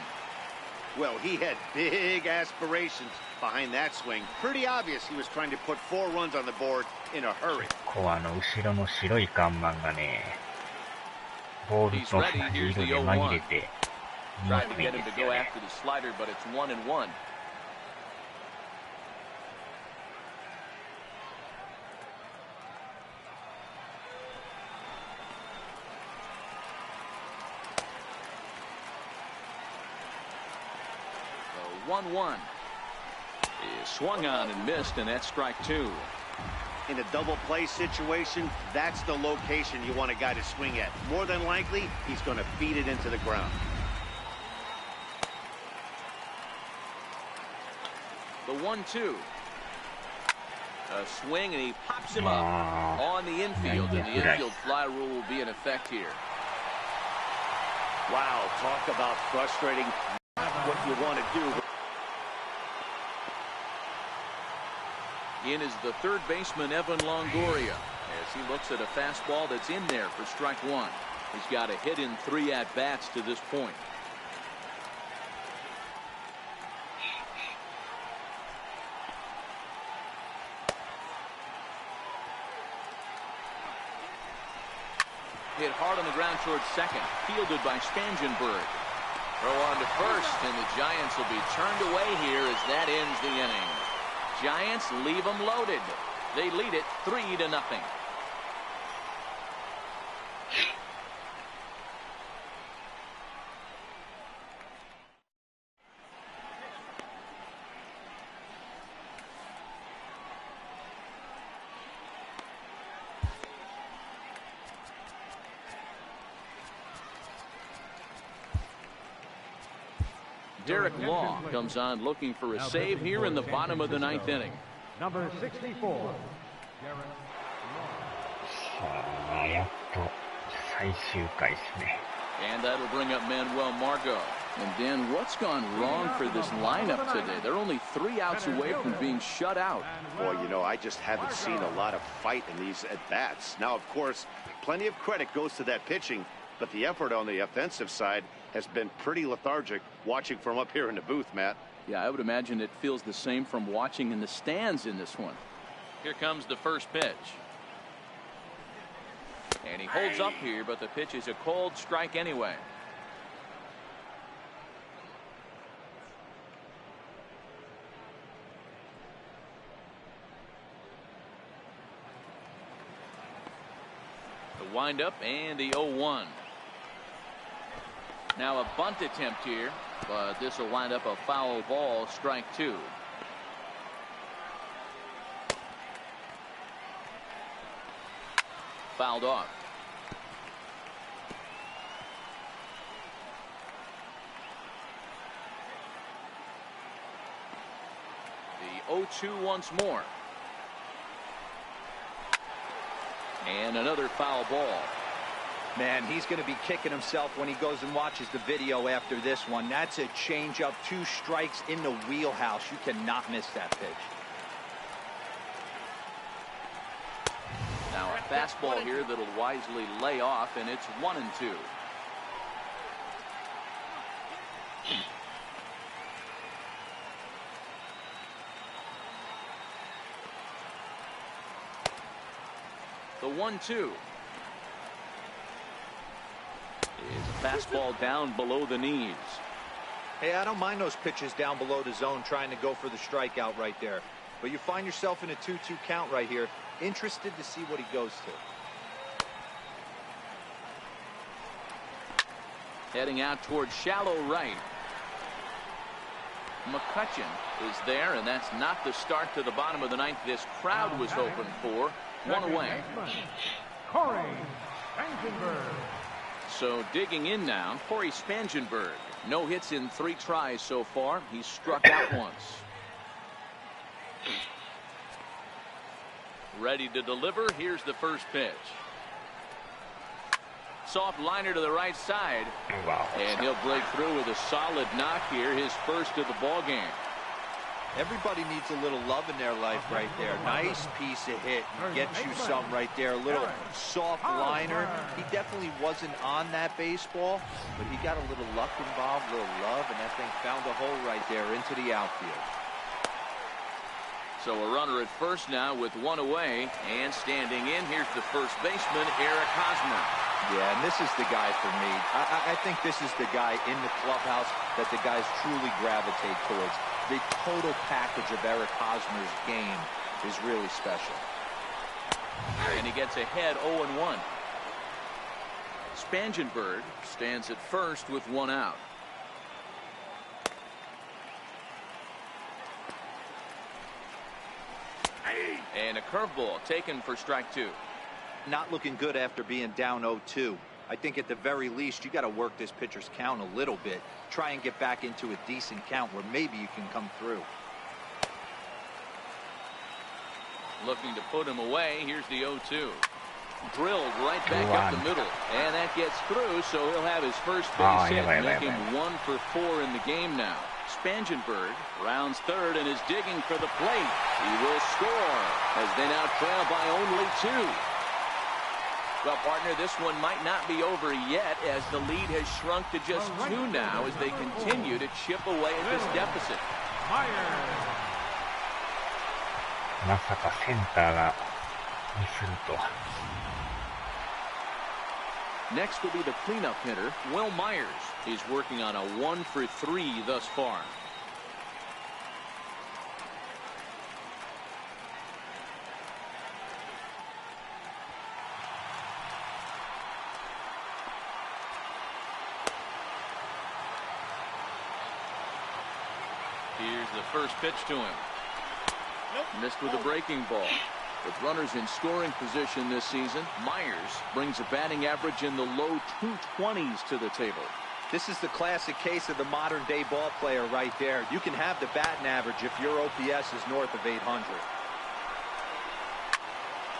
Speaker 1: Well, he had big aspirations behind that swing. Pretty obvious he was trying to put 4 runs on the board in a hurry.
Speaker 7: こう後ろの白い看板がね、ボールと同じ色で紛れて見に
Speaker 2: Tried to
Speaker 7: くい
Speaker 2: get
Speaker 7: ん
Speaker 2: him
Speaker 7: で
Speaker 2: to
Speaker 7: すよ
Speaker 2: go
Speaker 7: ね。
Speaker 2: after the slider, but it's 1-1. So 1-1. He swung on and missed, and that's strike 2.
Speaker 1: In a double play situation, that's the location you want a guy to swing at. More than likely, he's going to beat it into the ground.
Speaker 2: The 1-2. A swing, and he pops him up on the infield, and the infield fly rule will be in effect here.
Speaker 1: Wow, talk about frustrating. What you want to do.
Speaker 2: In is the third baseman, Evan Longoria, as he looks at a fastball that's in there for strike 1. He's got a hit in 3 at-bats to this point. Hit hard on the ground towards second, fielded by Spangenberg. Throw on to first, and the Giants will be turned away here as that ends the inning. Giants leave them loaded. They lead it 3-0. Derek Law comes on looking for a save here in the bottom of the ninth inning.
Speaker 5: Number 64.
Speaker 7: さあ、やっと最終回ですね。
Speaker 2: And that'll bring up Manuel Margot. And Dan, what's gone wrong for this lineup today? They're only 3 outs away from being shut out.
Speaker 1: Boy, you know, I just haven't seen a lot of fight in these at-bats. Now, of course, plenty of credit goes to that pitching, but the effort on the offensive side has been pretty lethargic watching from up here in the booth, Matt.
Speaker 2: Yeah, I would imagine it feels the same from watching in the stands in this one. Here comes the first pitch. And he holds up here, but the pitch is a cold strike anyway. The windup and the 0-1. Now a bunt attempt here, but this will wind up a foul ball, strike 2. Fouled off. The 0-2 once more. And another foul ball.
Speaker 4: Man, he's going to be kicking himself when he goes and watches the video after this one. That's a changeup, 2 strikes in the wheelhouse. You cannot miss that pitch.
Speaker 2: Now a fastball here that'll wisely lay off, and it's 1-2. The 1-2 is a fastball down below the knees.
Speaker 4: Hey, I don't mind those pitches down below the zone trying to go for the strikeout right there. But you find yourself in a 2-2 count right here. Interested to see what he goes
Speaker 2: to. Heading out towards shallow right. McCutcheon is there, and that's not the start to the bottom of the ninth this crowd was hoping for. 1 away.
Speaker 5: Corey Spangenberg.
Speaker 2: So digging in now, Corey Spangenberg. No hits in 3 tries so far. He's struck out once. Ready to deliver. Here's the first pitch. Soft liner to the right side.
Speaker 7: Wow.
Speaker 2: And he'll break through with a solid knock here, his first of the ball game.
Speaker 4: Everybody needs a little love in their life right there. Nice piece of hit. Gets you some right there. A little soft liner. He definitely wasn't on that baseball, but he got a little luck involved, a little love, and that thing found a hole right there into the outfield.
Speaker 2: So a runner at first now with 1 away, and standing in, here's the first baseman, Eric Hosmer.
Speaker 4: Yeah, and this is the guy for me. I think this is the guy in the clubhouse that the guys truly gravitate towards. The total package of Eric Hosmer's game is really special.
Speaker 2: And he gets ahead 0-1. Spangenberg stands at first with 1 out. And a curveball taken for strike 2.
Speaker 4: Not looking good after being down 0-2. I think at the very least you got to work this pitcher's count a little bit. Try and get back into a decent count where maybe you can come through.
Speaker 2: Looking to put him away. Here's the 0-2. Drilled right back up the middle. And that gets through, so he'll have his first base hit, making 1 for 4 in the game now. Spangenberg rounds third and is digging for the plate. He will score as they now trail by only 2. Well, partner, this one might not be over yet as the lead has shrunk to just 2 now as they continue to chip away at this deficit.
Speaker 7: まさかセンターがミスるとは。
Speaker 2: Next will be the cleanup hitter, Will Myers. He's working on a 1 for 3 thus far. Here's the first pitch to him. Missed with a breaking ball. With runners in scoring position this season, Myers brings a batting average in the low 220s to the table.
Speaker 4: This is the classic case of the modern-day ball player right there. You can have the batting average if your OPS is north of 800.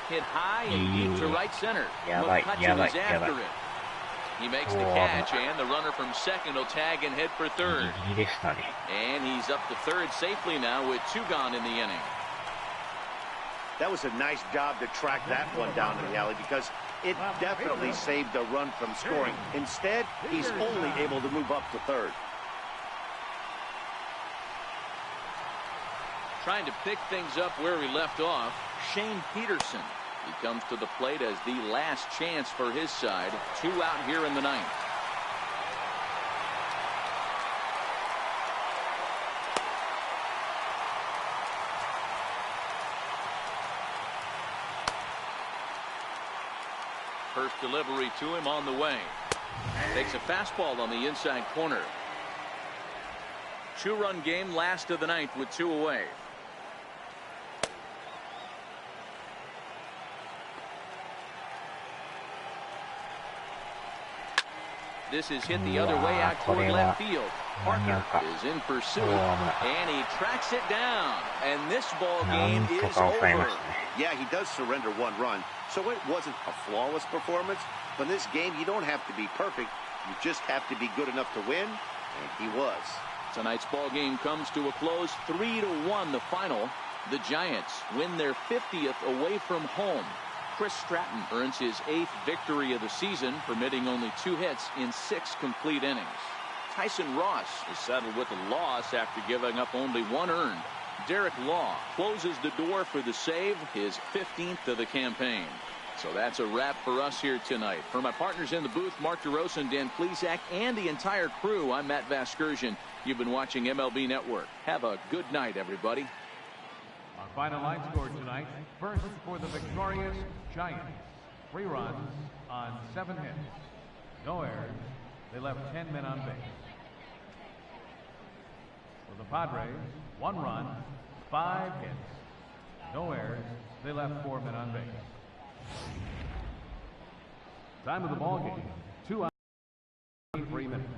Speaker 2: Hit high and deep to right center. McCutcheon is after it. He makes the catch, and the runner from second will tag and head for third. And he's up to third safely now with 2 gone in the inning.
Speaker 1: That was a nice job to track that one down in the alley because it definitely saved the run from scoring. Instead, he's only able to move up to third.
Speaker 2: Trying to pick things up where he left off, Shane Peterson. He comes to the plate as the last chance for his side. 2 out here in the 9th. First delivery to him on the way. Takes a fastball on the inside corner. 2-run game, last of the 9th with 2 away. This is hit the other way out toward left field. Parker is in pursuit, and he tracks it down. And this ball game is over.
Speaker 1: Yeah, he does surrender 1 run, so it wasn't a flawless performance. But in this game, you don't have to be perfect. You just have to be good enough to win, and he was.
Speaker 2: Tonight's ball game comes to a close, 3-1 the final. The Giants win their 50th away from home. Chris Stratton earns his 8th victory of the season, permitting only 2 hits in 6 complete innings. Tyson Ross is settled with a loss after giving up only 1 earned. Derek Law closes the door for the save, his 15th of the campaign. So that's a wrap for us here tonight. For my partners in the booth, Mark DeRosa and Dan Plesac, and the entire crew, I'm Matt Vasgersian. You've been watching MLB Network. Have a good night, everybody.
Speaker 5: Our final line score tonight. First for the victorious Giants. 3 runs on 7 hits. No errors. They left 10 men on base. For the Padres, 1 run, 5 hits. No errors. They left 4 men on base. Time of the ball game, 2 hours and 3 minutes.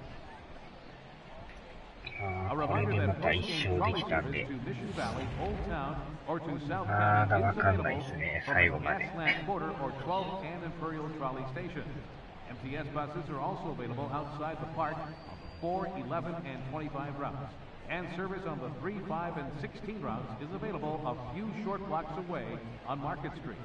Speaker 5: A reminder that post-game trolley service to Mission Valley, Old Town, or to South County is available from the Gasland Border or 12th and Imperial Trolley Station. MTS buses are also available outside the park on the 4, 11, and 25 routes. And service on the 3, 5, and 16 routes is available a few short blocks away on Market Street.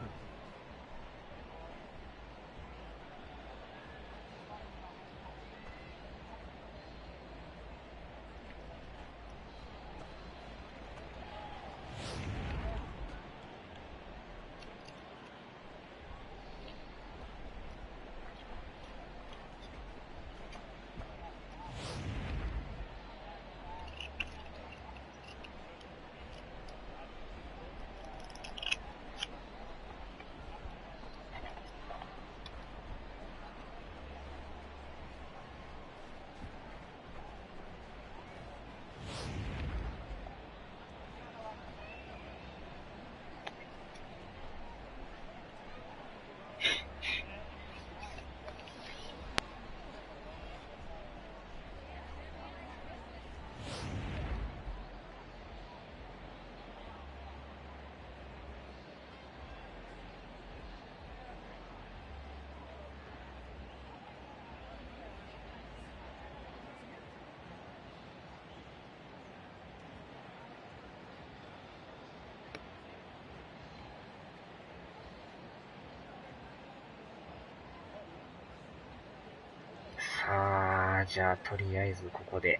Speaker 7: さあ、じゃあとりあえずここで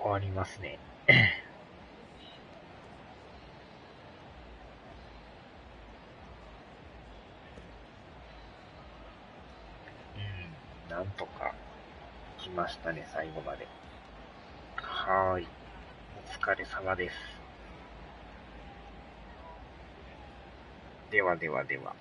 Speaker 7: 終わりますね。なんとか来ましたね、最後まで。はーい。お疲れ様です。ではではでは。